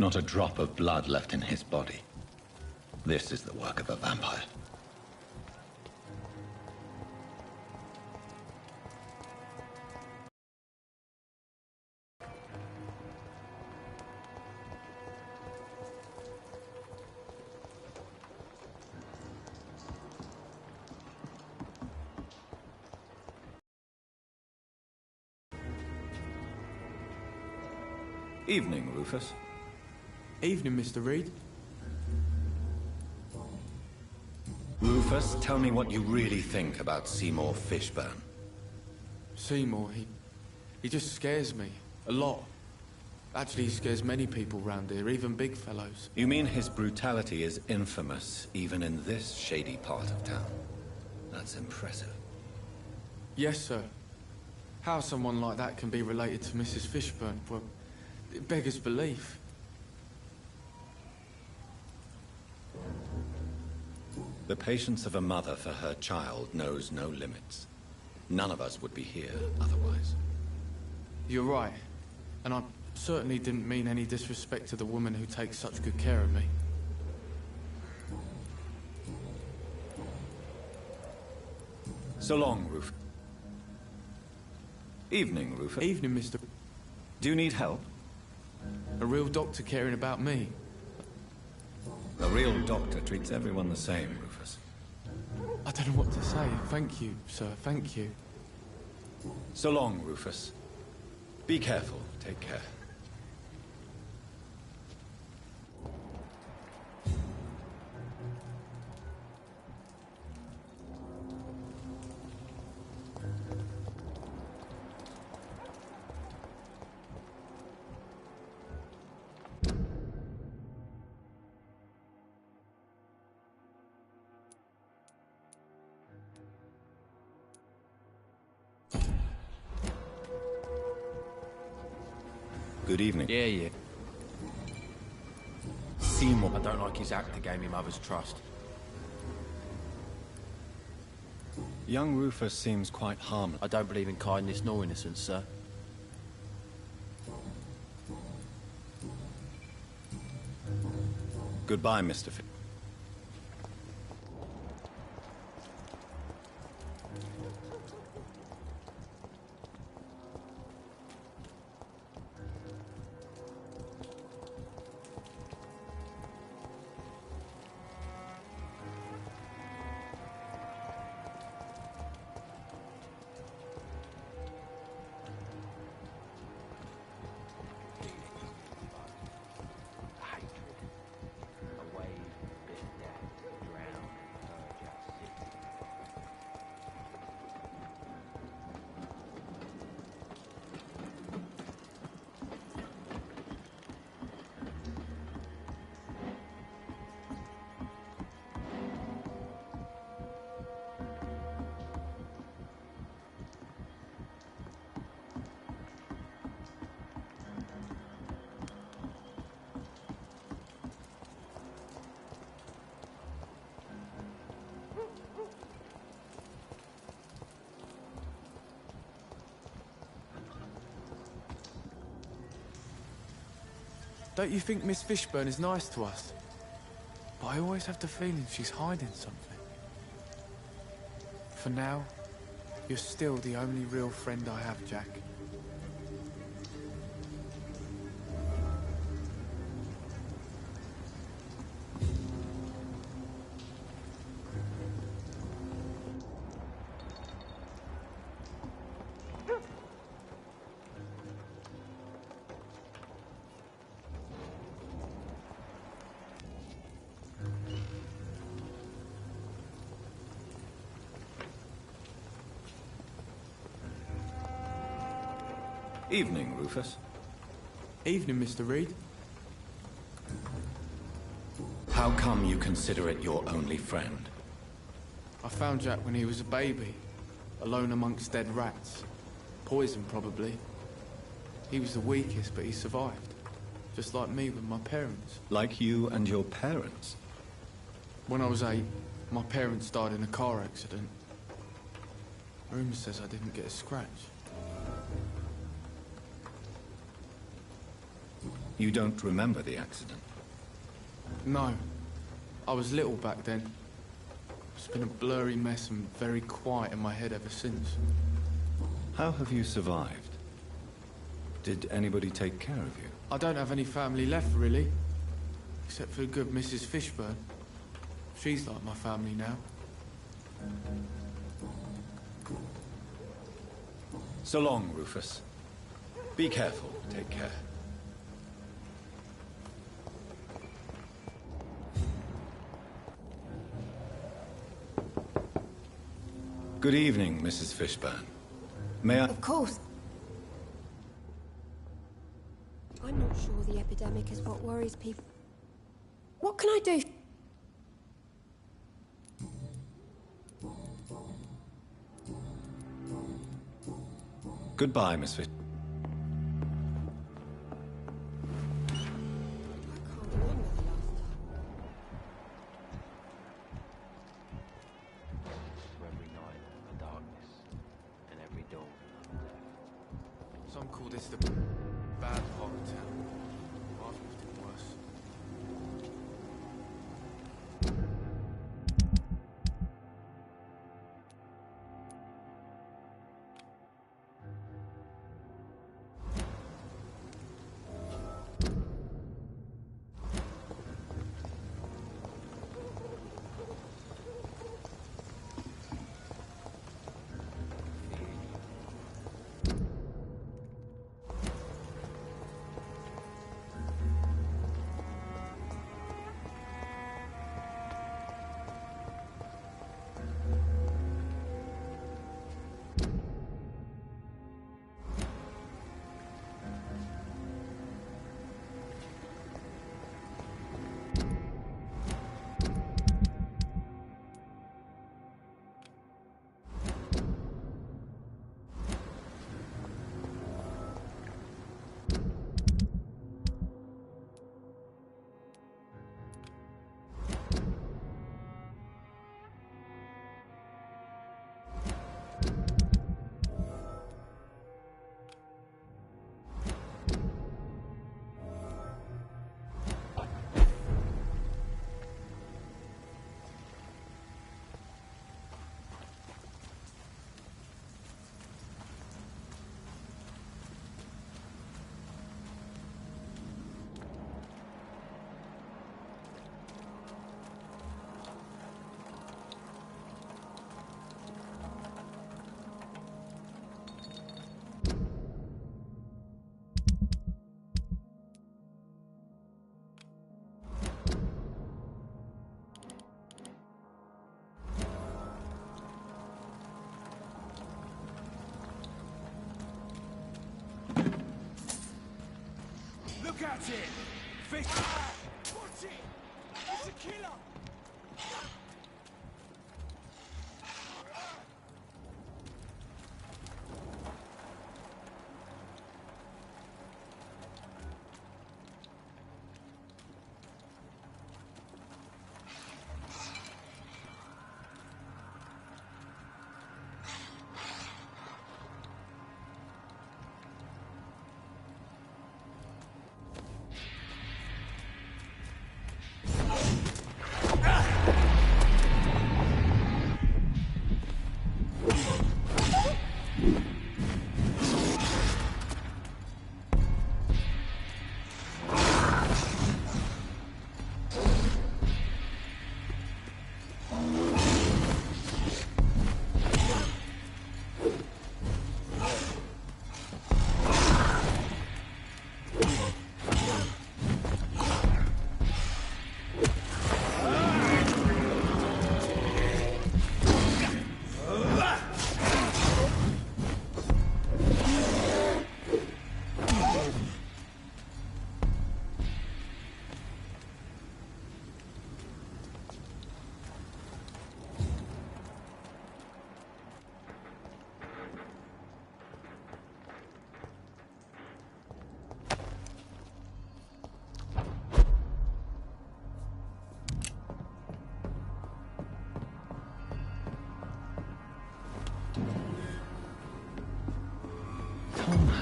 not a drop of blood left in his body. This is the work of a vampire. Evening, Rufus. Evening, Mr. Reed. Rufus, tell me what you really think about Seymour Fishburne. Seymour, he just scares me. A lot. Actually, he scares many people round here, even big fellows. You mean his brutality is infamous, even in this shady part of town? That's impressive. Yes, sir. How someone like that can be related to Mrs. Fishburne, well, it beggars belief. The patience of a mother for her child knows no limits. None of us would be here otherwise. You're right. And I certainly didn't mean any disrespect to the woman who takes such good care of me. So long, Rufus. Evening, Rufus. Evening, Mr. Do you need help? A real doctor caring about me. A real doctor treats everyone the same, Rufus. I don't know what to say. Thank you, sir. Thank you. So long, Rufus. Be careful. Take care. Good evening. Yeah. Seymour. I don't like his act to gain me mother's trust. Young Rufus seems quite harmless. I don't believe in kindness nor innocence, sir. Goodbye, Mr. Fish. Don't you think Miss Fishburne is nice to us? But I always have the feeling she's hiding something. For now, you're still the only real friend I have, Jack. Evening, Rufus. Evening, Mr. Reed. How come you consider it your only friend? I found Jack when he was a baby, alone amongst dead rats. Poison, probably. He was the weakest, but he survived. Just like me with my parents. Like you and your parents? When I was 8, my parents died in a car accident. Rumour says I didn't get a scratch. You don't remember the accident? No. I was little back then. It's been a blurry mess and very quiet in my head ever since. How have you survived? Did anybody take care of you? I don't have any family left, really. Except for good Mrs. Fishburne. She's like my family now. So long, Rufus. Be careful. Take care. Good evening, Mrs. Fishburne. May I... Of course. I'm not sure the epidemic is what worries people. What can I do? Goodbye, Miss Fish. Every night, a darkness, and every dawn, death. Some call this the bad part of town. I've lived it worse. Look at it! Fish! Watch it! It's a killer!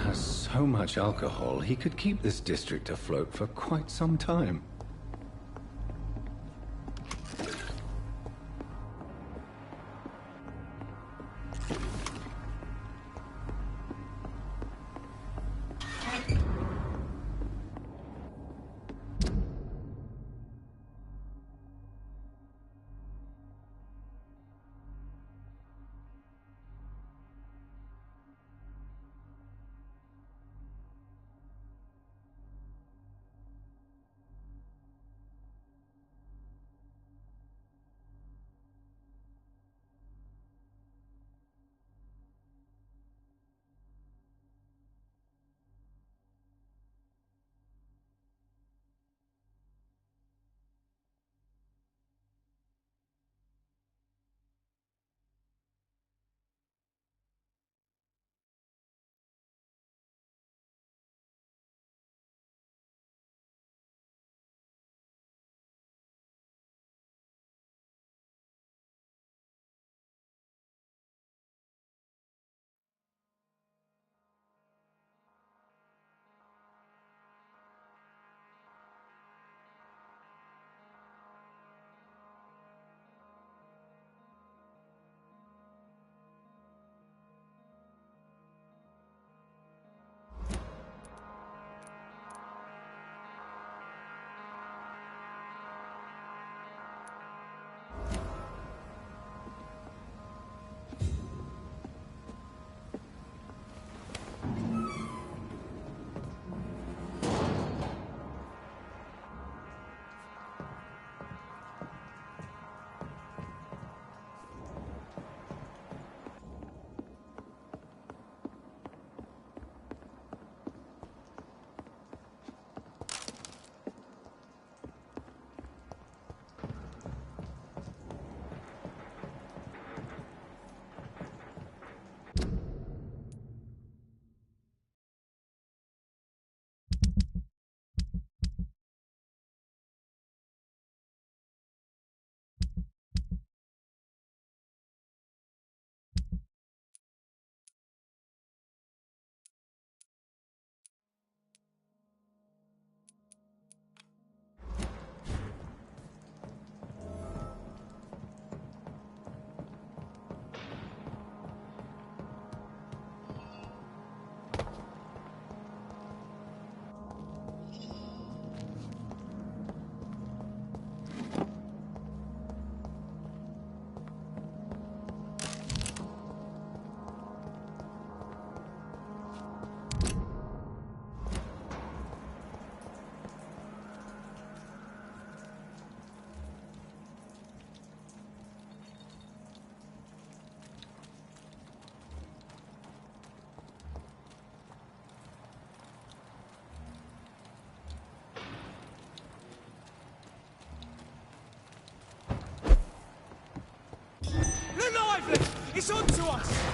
has so much alcohol, he could keep this district afloat for quite some time. It's on to us!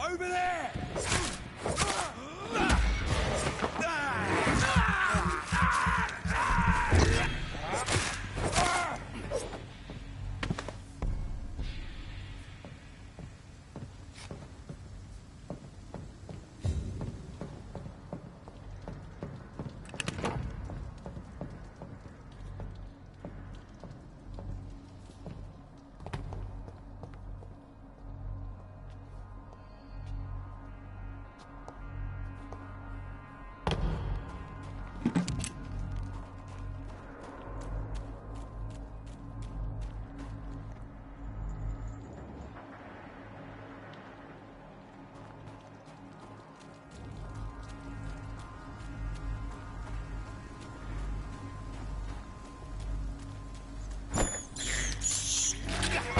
Over there!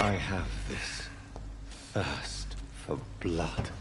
I have this thirst for blood.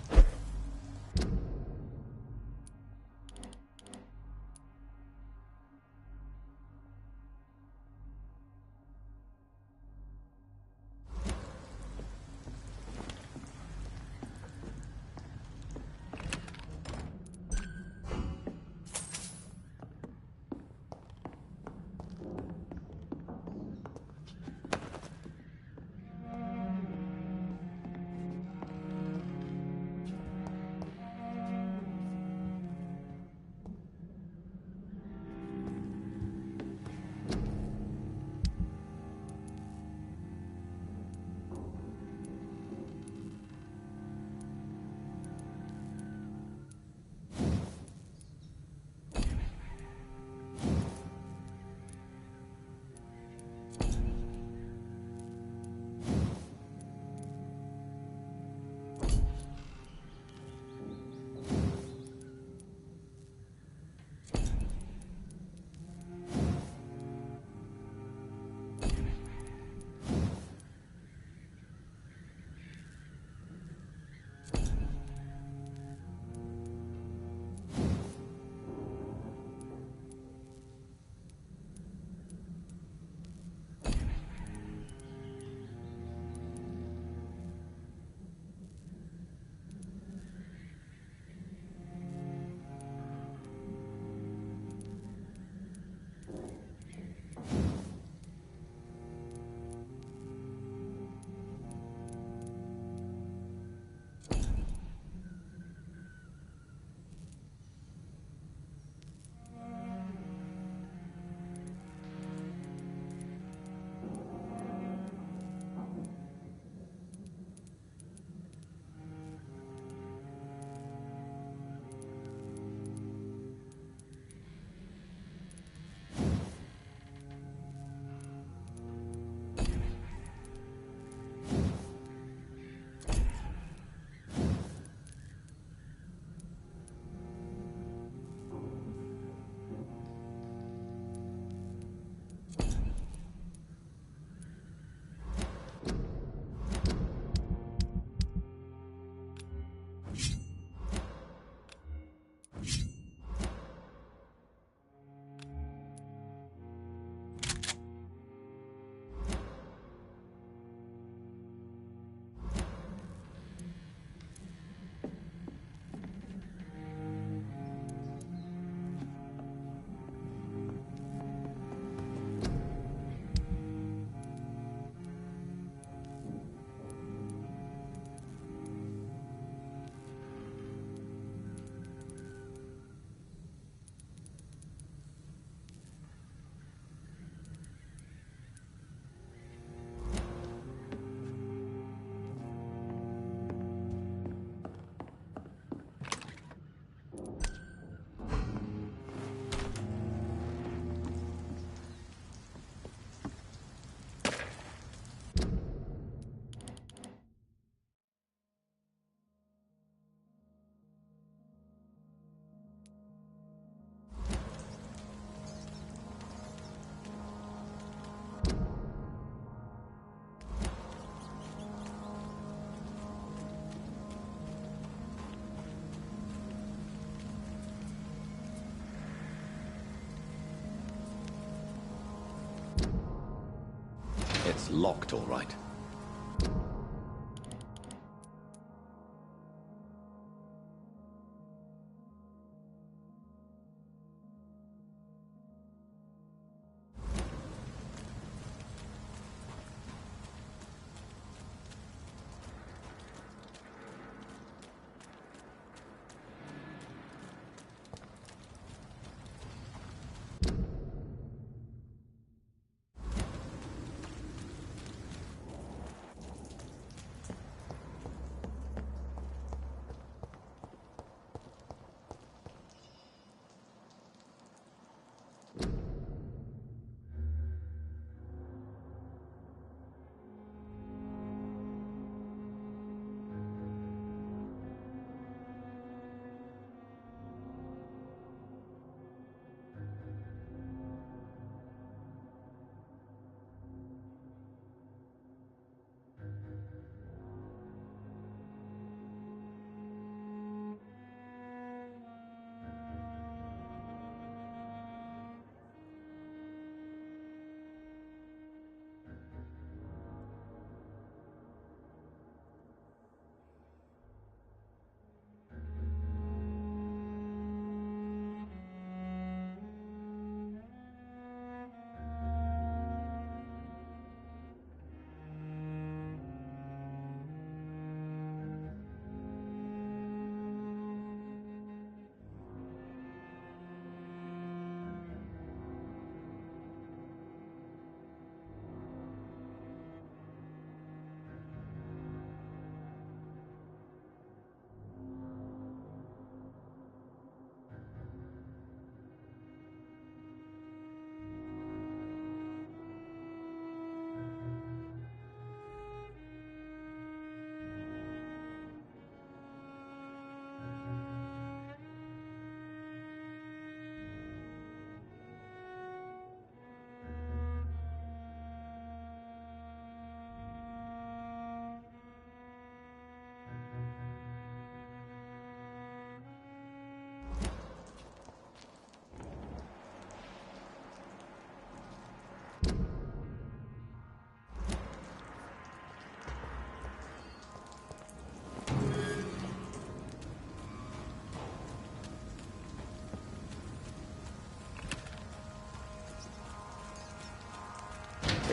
It's locked, all right.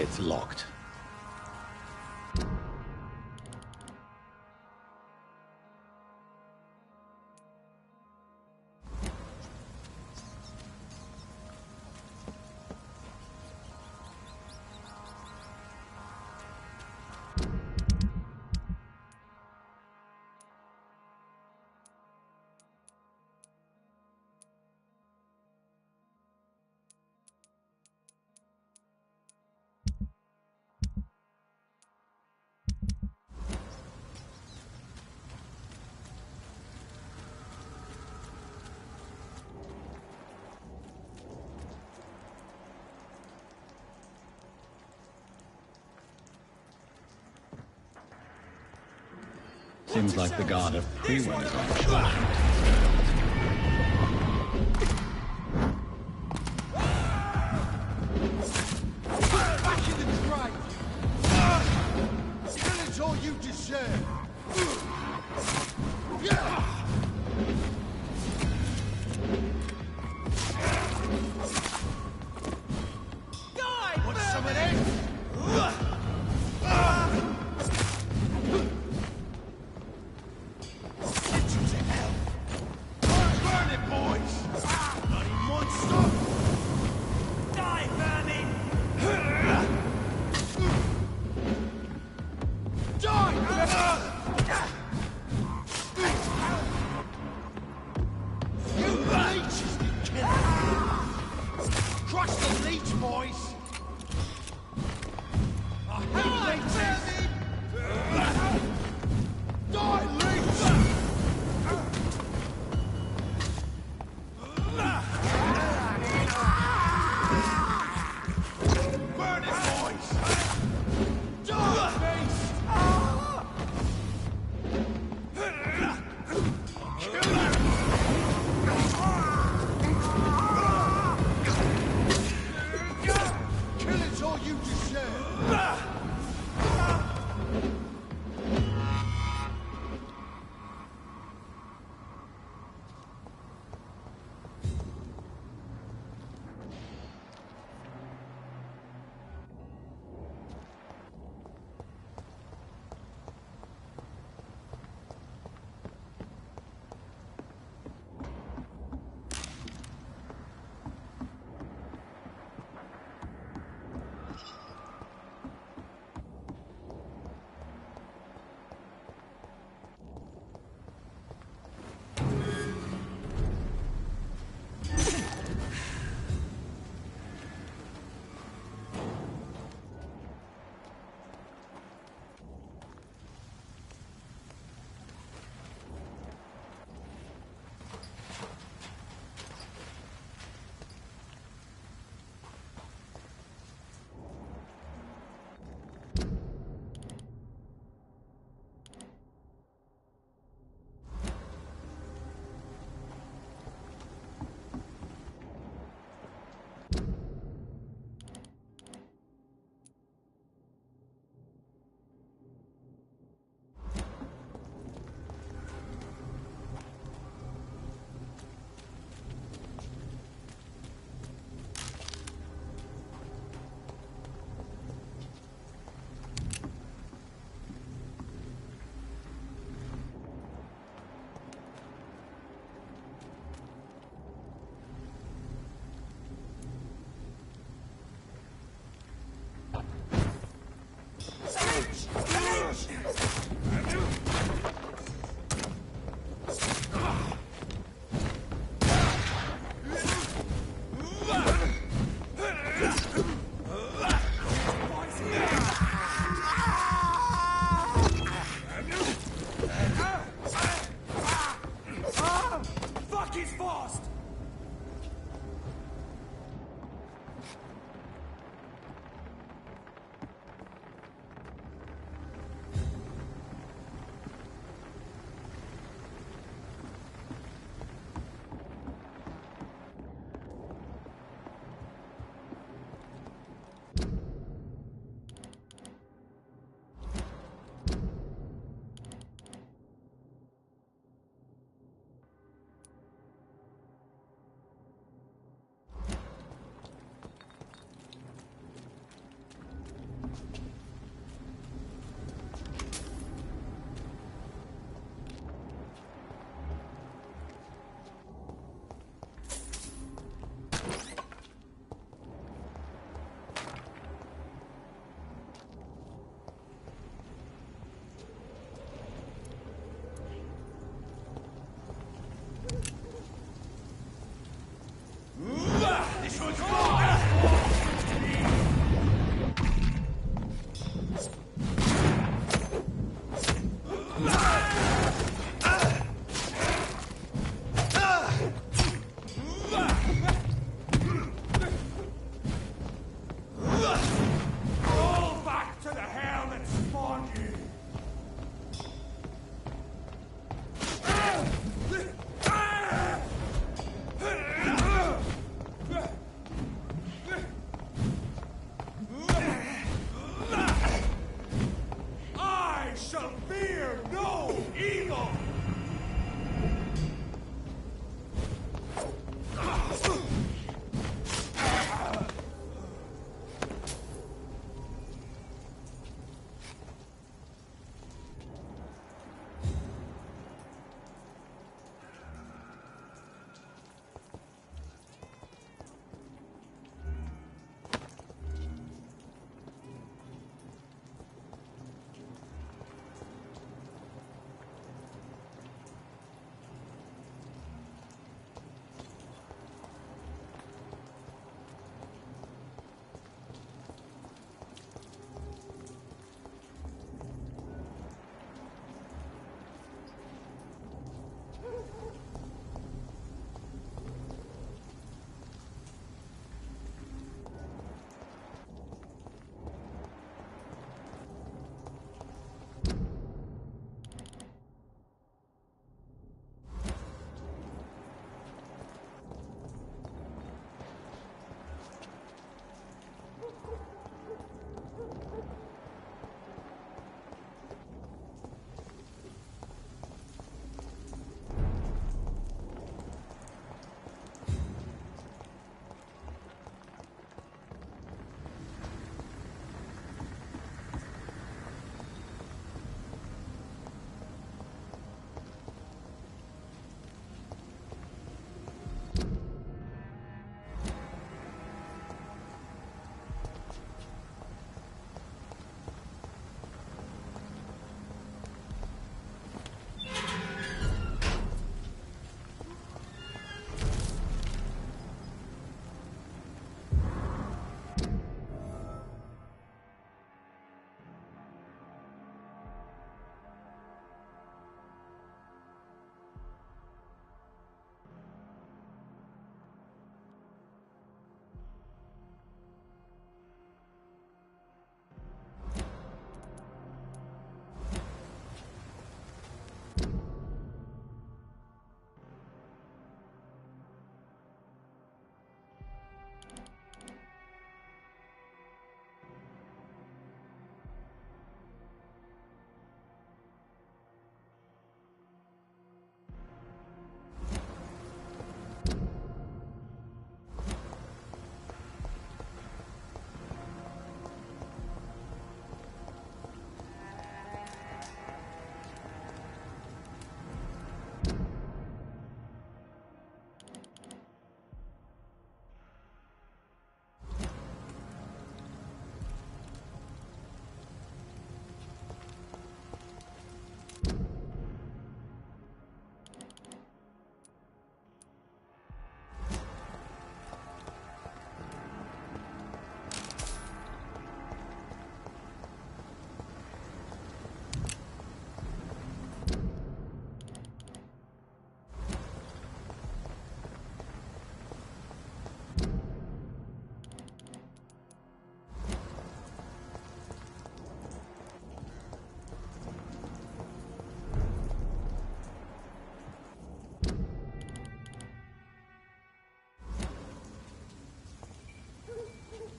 It's locked. Seems like the god of Pre-Win is on trial. Back in the grave! Killing's all you deserve! Die! Want some of this?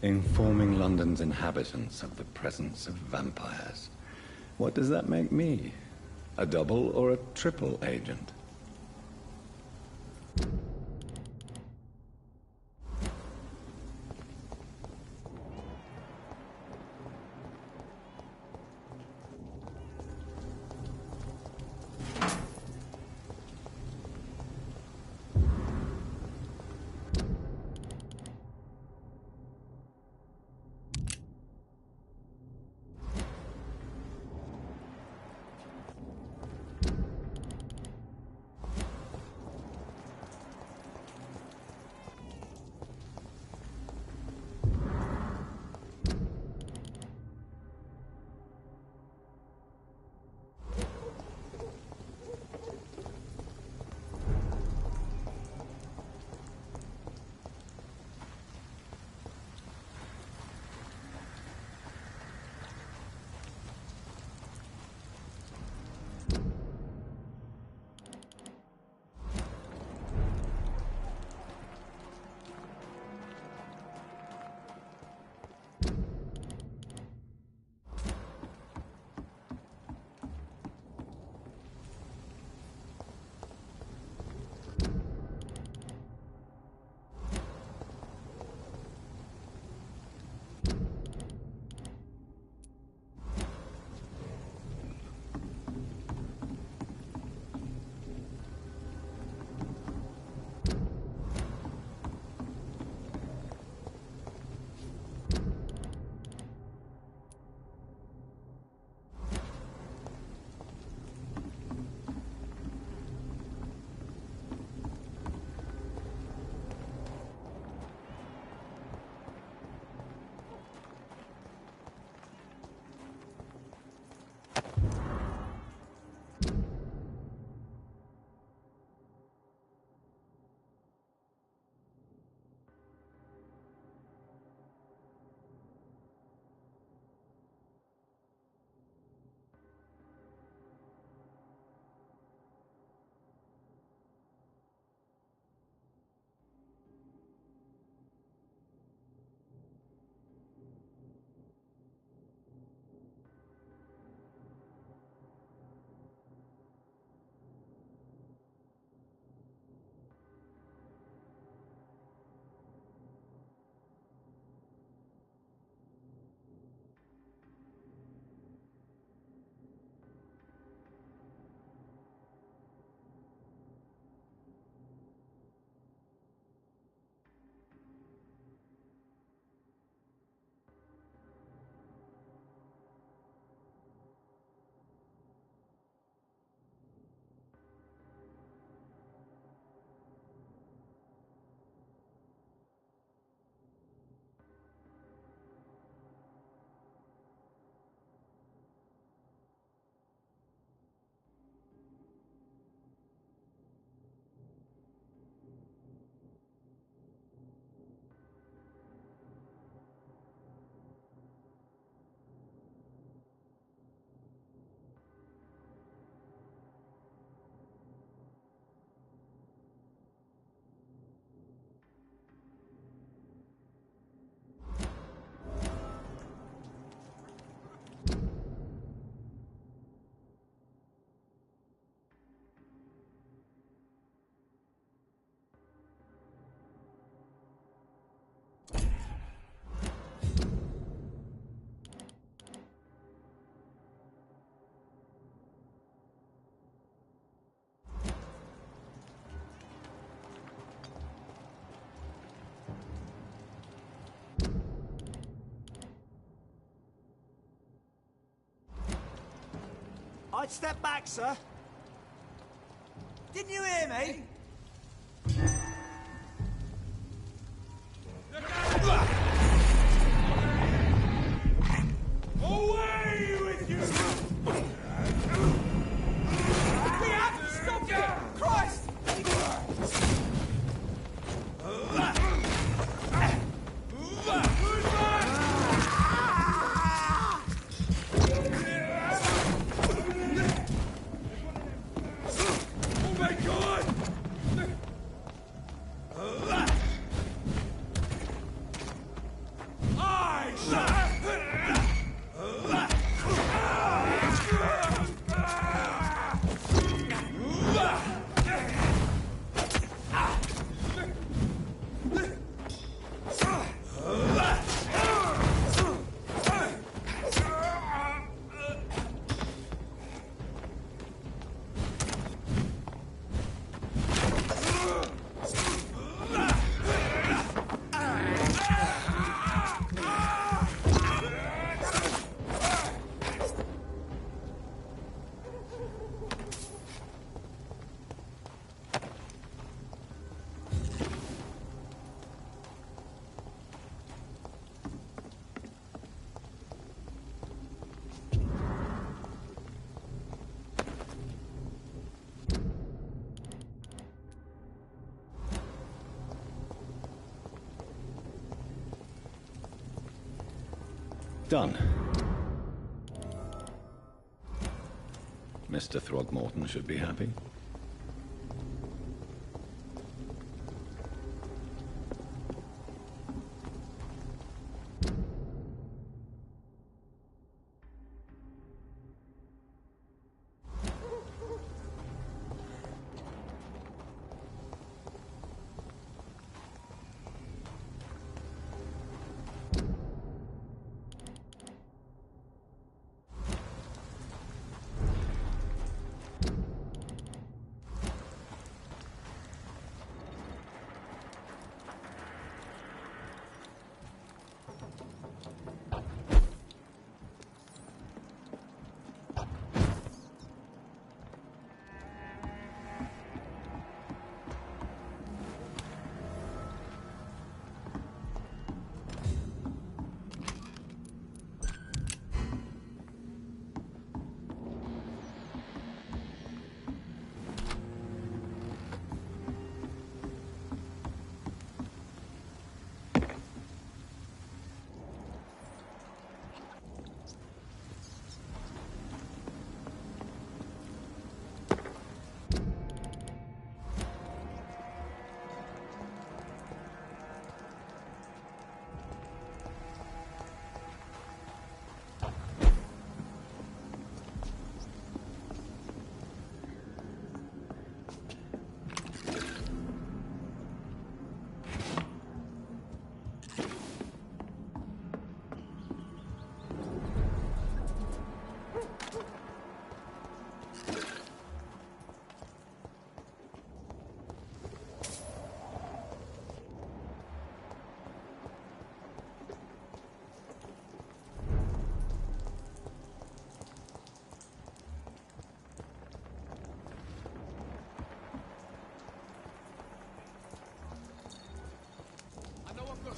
Informing London's inhabitants of the presence of vampires. What does that make me? A double or a triple agent? I'd step back, sir. Didn't you hear me? Away with you! We have to stop it! Christ! Oh my God! Done. Mr. Throgmorton should be happy.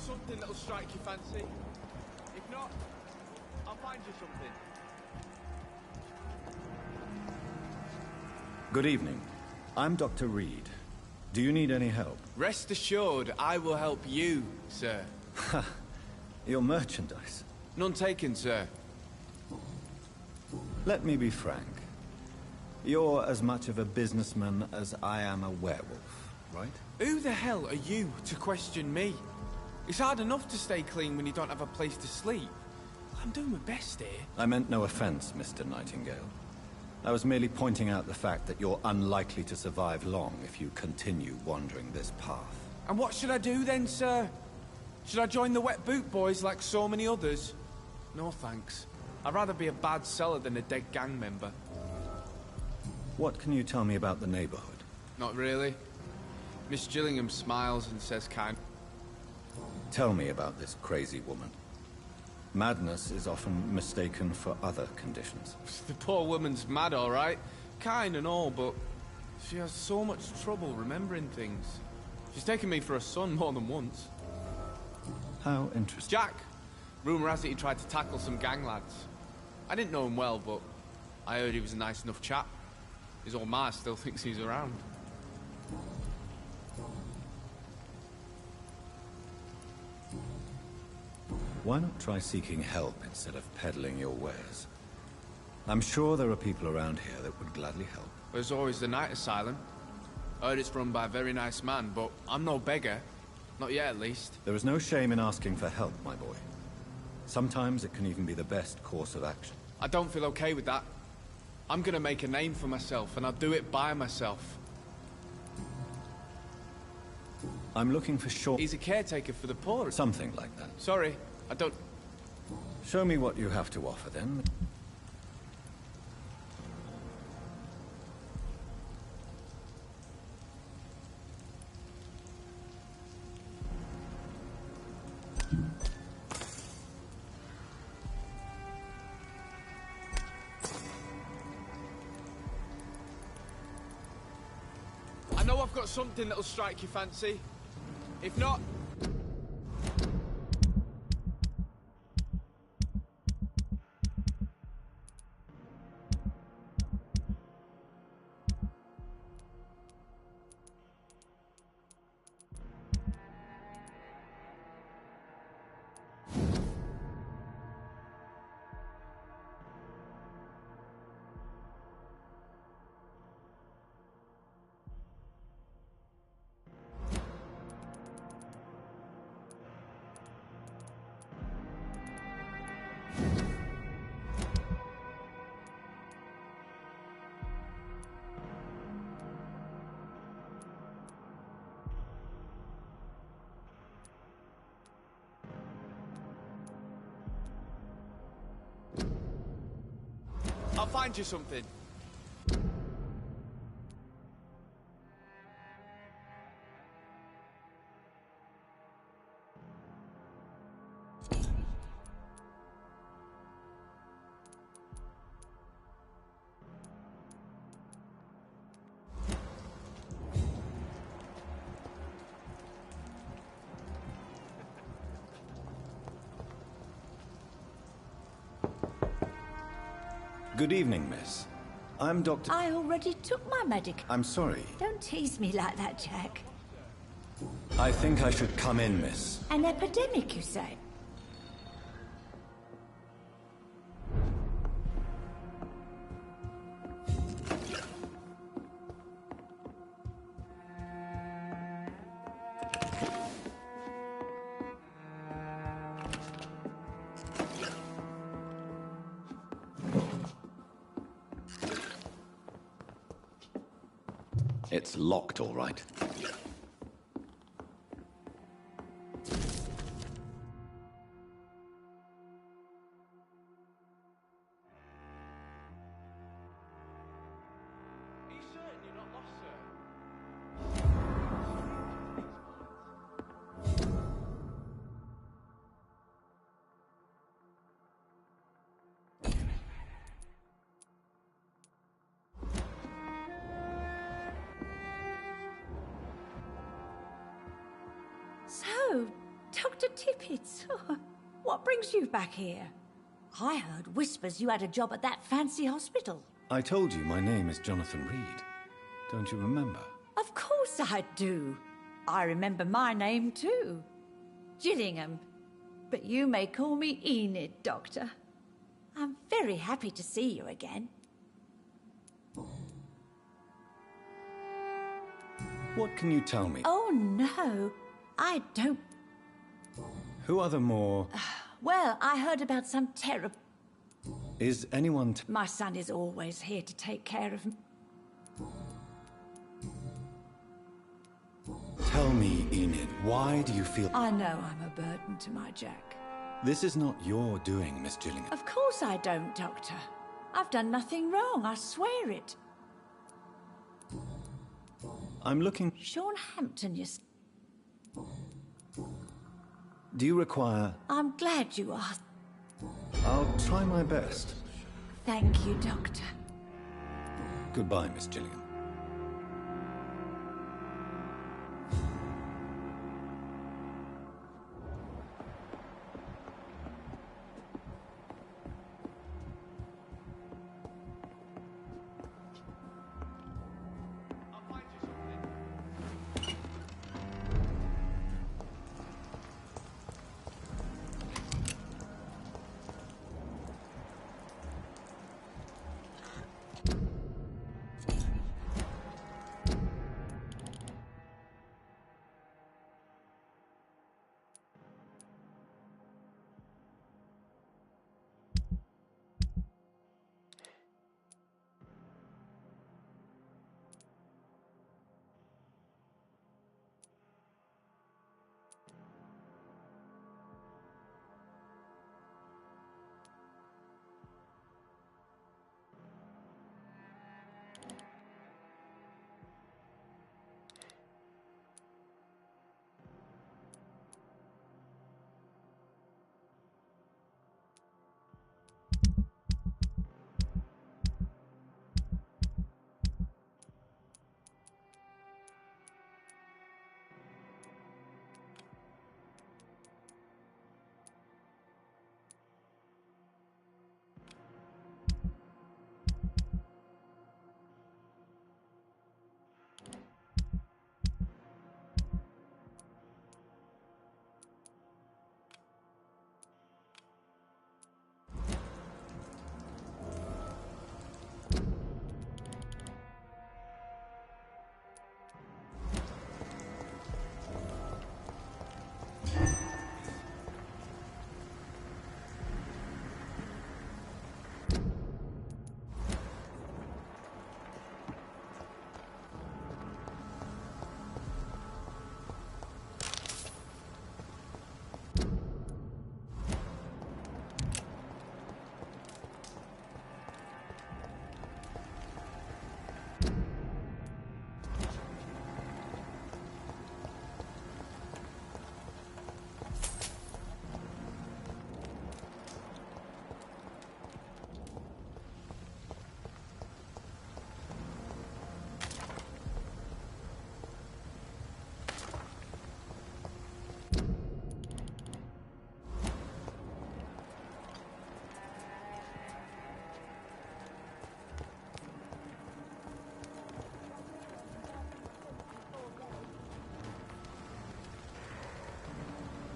Something that'll strike your fancy. If not, I'll find you something. Good evening. I'm Dr. Reed. Do you need any help? Rest assured, I will help you, sir. Ha! Your merchandise. None taken, sir. Let me be frank. You're as much of a businessman as I am a werewolf, right? Who the hell are you to question me? It's hard enough to stay clean when you don't have a place to sleep. I'm doing my best here. I meant no offense, Mr. Nightingale. I was merely pointing out the fact that you're unlikely to survive long if you continue wandering this path. And what should I do then, sir? Should I join the Wet Boot Boys like so many others? No thanks. I'd rather be a bad seller than a dead gang member. What can you tell me about the neighborhood? Not really. Miss Gillingham smiles and says kind. Tell me about this crazy woman. Madness is often mistaken for other conditions. The poor woman's mad, all right. Kind and all, but she has so much trouble remembering things. She's taken me for a son more than once. How interesting. Jack! Rumour has it he tried to tackle some gang lads. I didn't know him well, but I heard he was a nice enough chap. His old ma still thinks he's around. Why not try seeking help instead of peddling your wares? I'm sure there are people around here that would gladly help. There's always the night asylum. I heard it's run by a very nice man, but I'm no beggar. Not yet, at least. There is no shame in asking for help, my boy. Sometimes it can even be the best course of action. I don't feel okay with that. I'm gonna make a name for myself, and I'll do it by myself. I'm looking for short... He's a caretaker for the poor. Something like that. Sorry, I don't... Show me what you have to offer, then. I know I've got something that'll strike your fancy. If not... I'll find you something. Good evening, miss. I'm Dr. I already took my medic. I'm sorry. Don't tease me like that, Jack. I think I should come in, miss. An epidemic, you say? It's locked, all right. So, Dr. Tippett, what brings you back here? I heard whispers you had a job at that fancy hospital. I told you my name is Jonathan Reed. Don't you remember? Of course I do. I remember my name too. Gillingham. But you may call me Enid, Doctor. I'm very happy to see you again. What can you tell me? Oh, no. I don't... Who are the more... Well, I heard about some terrible... Is anyone... My son is always here to take care of me. Tell me, Enid, why do you feel... I know I'm a burden to my Jack. This is not your doing, Miss Gillingham. Of course I don't, Doctor. I've done nothing wrong, I swear it. I'm looking... Sean Hampton, you... Do you require... I'm glad you asked. I'll try my best. Thank you, Doctor. Goodbye, Miss Gillingham.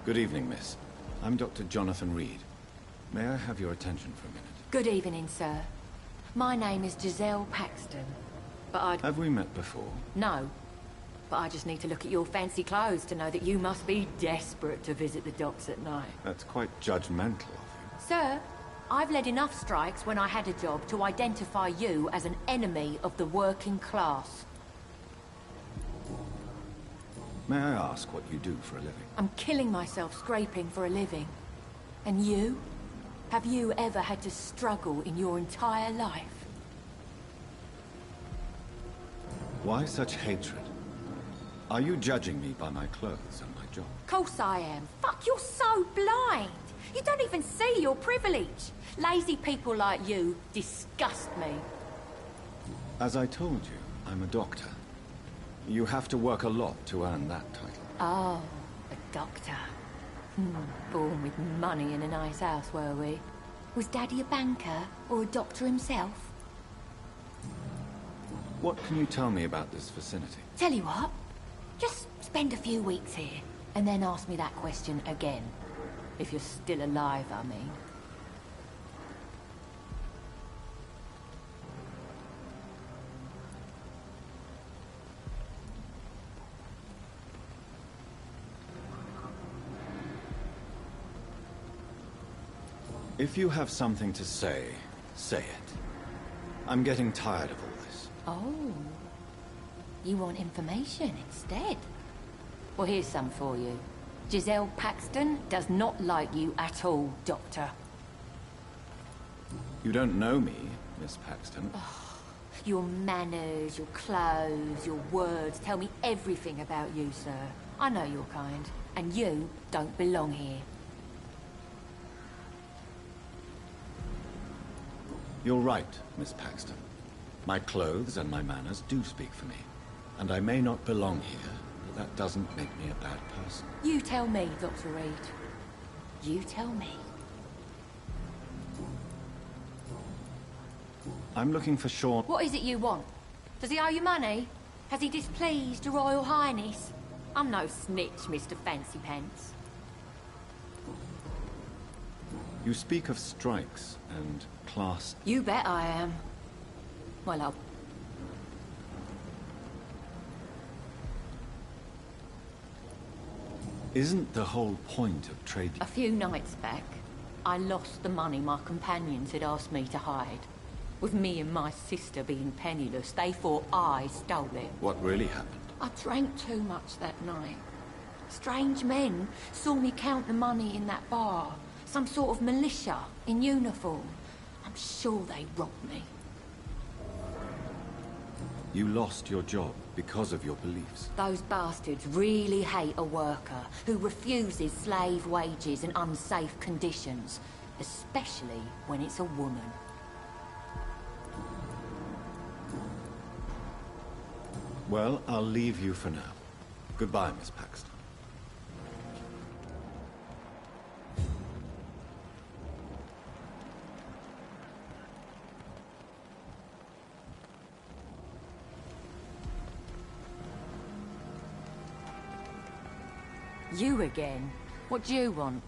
Good evening, miss. I'm Dr. Jonathan Reed. May I have your attention for a minute? Good evening, sir. My name is Giselle Paxton, but I... Have we met before? No. But I just need to look at your fancy clothes to know that you must be desperate to visit the docks at night. That's quite judgmental of you. Sir, I've led enough strikes when I had a job to identify you as an enemy of the working class. May I ask what you do for a living? I'm killing myself scraping for a living. And you? Have you ever had to struggle in your entire life? Why such hatred? Are you judging me by my clothes and my job? Course I am. Fuck, you're so blind. You don't even see your privilege. Lazy people like you disgust me. As I told you, I'm a doctor. You have to work a lot to earn that title. Oh, a doctor. Born with money in a nice house, were we? Was Daddy a banker or a doctor himself? What can you tell me about this vicinity? Tell you what, just spend a few weeks here, and then ask me that question again. If you're still alive, I mean. If you have something to say, say it. I'm getting tired of all this. Oh. You want information instead? Well, here's some for you. Giselle Paxton does not like you at all, Doctor. You don't know me, Miss Paxton. Your manners, your clothes, your words tell me everything about you, sir. I know your kind, and you don't belong here. You're right, Miss Paxton. My clothes and my manners do speak for me. And I may not belong here, but that doesn't make me a bad person. You tell me, Dr. Reed. You tell me. I'm looking for Sean... What is it you want? Does he owe you money? Has he displeased your Royal Highness? I'm no snitch, Mr. Fancy Pants. You speak of strikes and class... You bet I am. Well, I'll... Isn't the whole point of trade... A few nights back, I lost the money my companions had asked me to hide. With me and my sister being penniless, they thought I stole it. What really happened? I drank too much that night. Strange men saw me count the money in that bar. Some sort of militia in uniform. I'm sure they robbed me. You lost your job because of your beliefs. Those bastards really hate a worker who refuses slave wages and unsafe conditions, especially when it's a woman. Well, I'll leave you for now. Goodbye, Miss Paxton. You again? What do you want?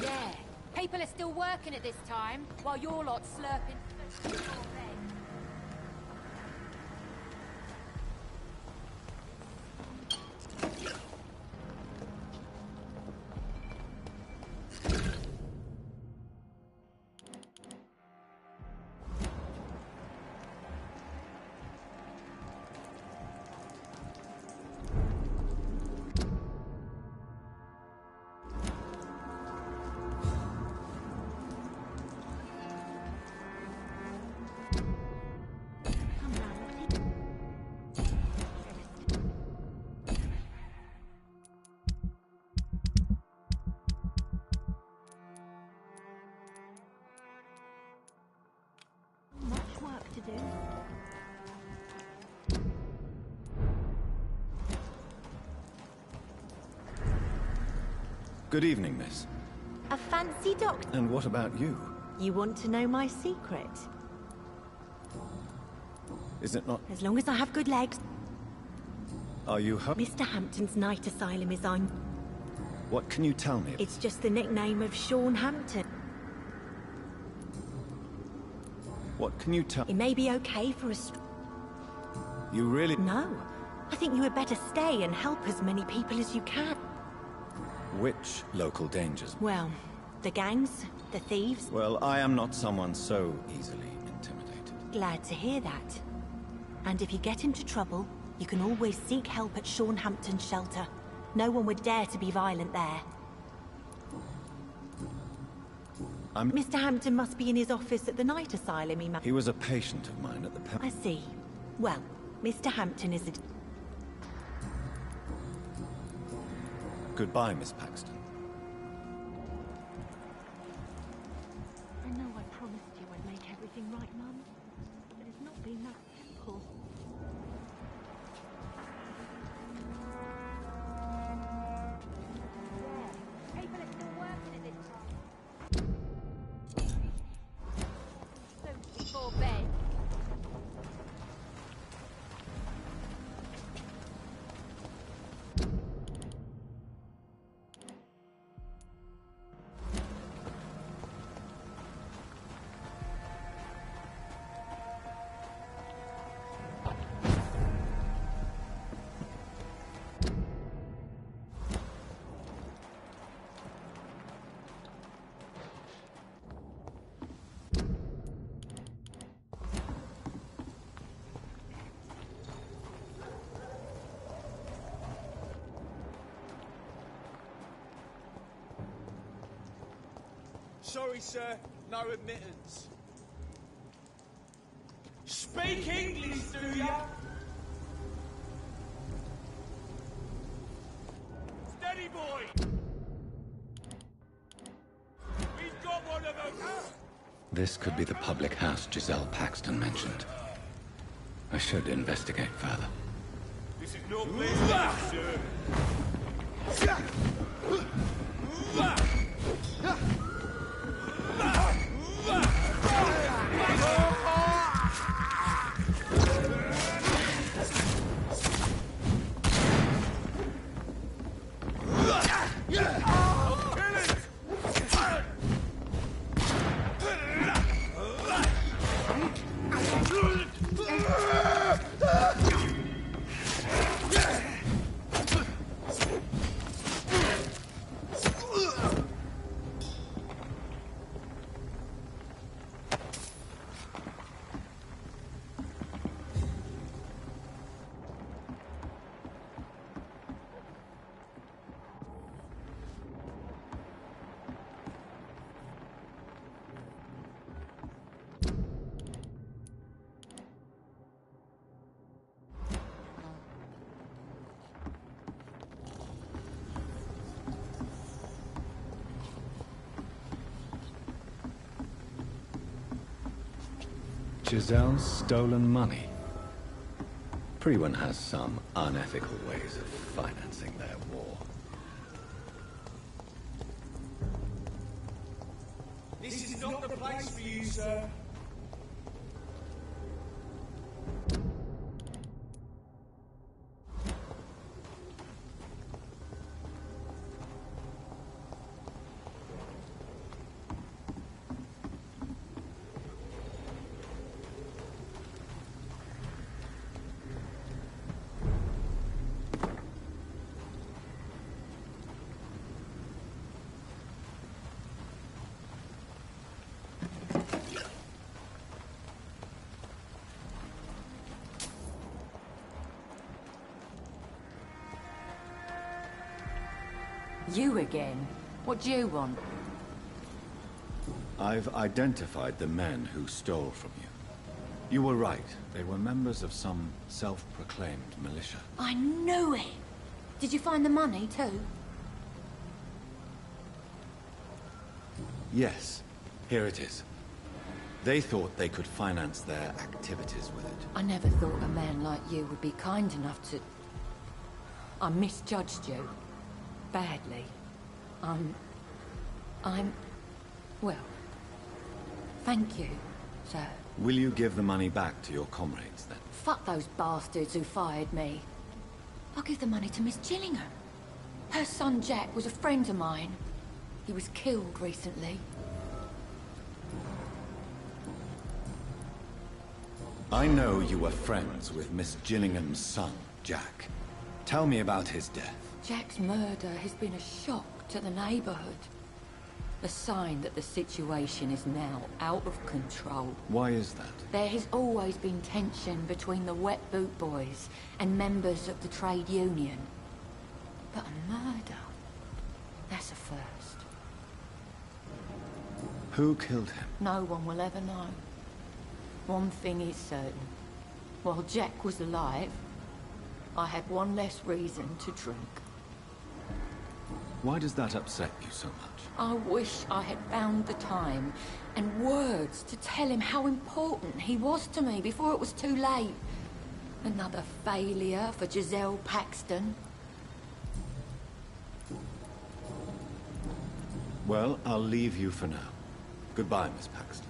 Yeah, people are still working at this time, while you're lot slurping... do. Good evening, miss. A fancy doctor? And what about you? You want to know my secret? Is it not... As long as I have good legs. Are you hurt? Mr. Hampton's night asylum is on. What can you tell me? It's just the nickname of Sean Hampton. What can you tell... It may be okay for a... You really... No. I think you had better stay and help as many people as you can. Which local dangers? Well, the gangs, the thieves. Well, I am not someone so easily intimidated. Glad to hear that. And if you get into trouble, you can always seek help at Sean Hampton's shelter. No one would dare to be violent there. Mr. Hampton must be in his office at the night asylum, He was a patient of mine at the... I see. Well, Mr. Hampton is a... Goodbye, Miss Paxton. I know I promised you I'd make everything right, Mum. But it's not been that simple. People are still working at this time. So before bed. Sorry, sir. No admittance. Speak English, do ya? Steady, boy! We've got one of them! This could be the public house Giselle Paxton mentioned. I should investigate further. This is no place, sir. Giselle's stolen money. Everyone has some unethical ways of financing their war. This is not the place for you, sir. You again? What do you want? I've identified the men who stole from you. You were right. They were members of some self-proclaimed militia. I knew it! Did you find the money, too? Yes, here it is. They thought they could finance their activities with it. I never thought a man like you would be kind enough to... I misjudged you. Badly. Well, thank you, sir. Will you give the money back to your comrades, then? Fuck those bastards who fired me. I'll give the money to Miss Gillingham. Her son Jack was a friend of mine. He was killed recently. I know you were friends with Miss Gillingham's son, Jack. Tell me about his death. Jack's murder has been a shock to the neighborhood. A sign that the situation is now out of control. Why is that? There has always been tension between the Wet Boot Boys and members of the trade union. But a murder? That's a first. Who killed him? No one will ever know. One thing is certain. While Jack was alive, I had one less reason to drink. Why does that upset you so much? I wish I had found the time and words to tell him how important he was to me before it was too late. Another failure for Giselle Paxton. Well, I'll leave you for now. Goodbye, Miss Paxton.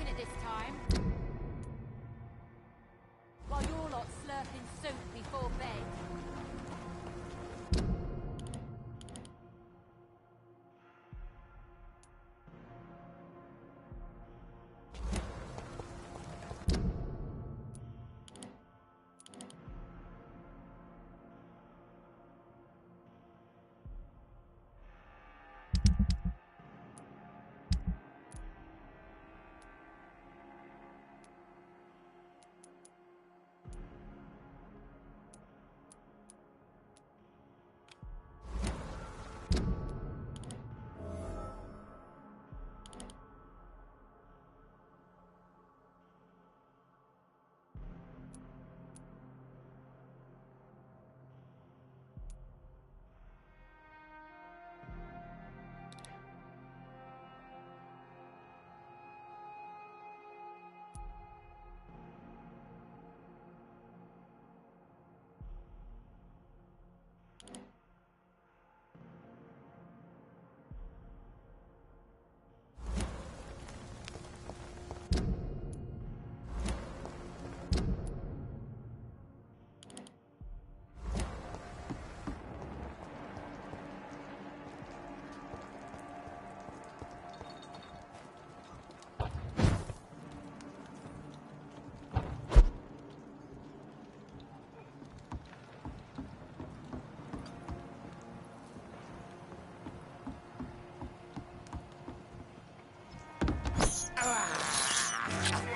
looking at this time. While you're lot slurping soup before bed.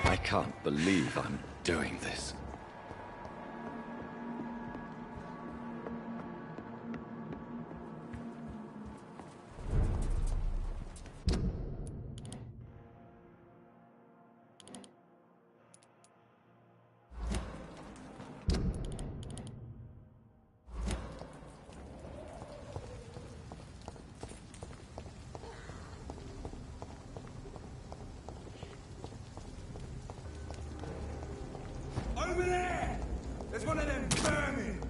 I can't believe I'm doing this. Over there! There's one of them vermin!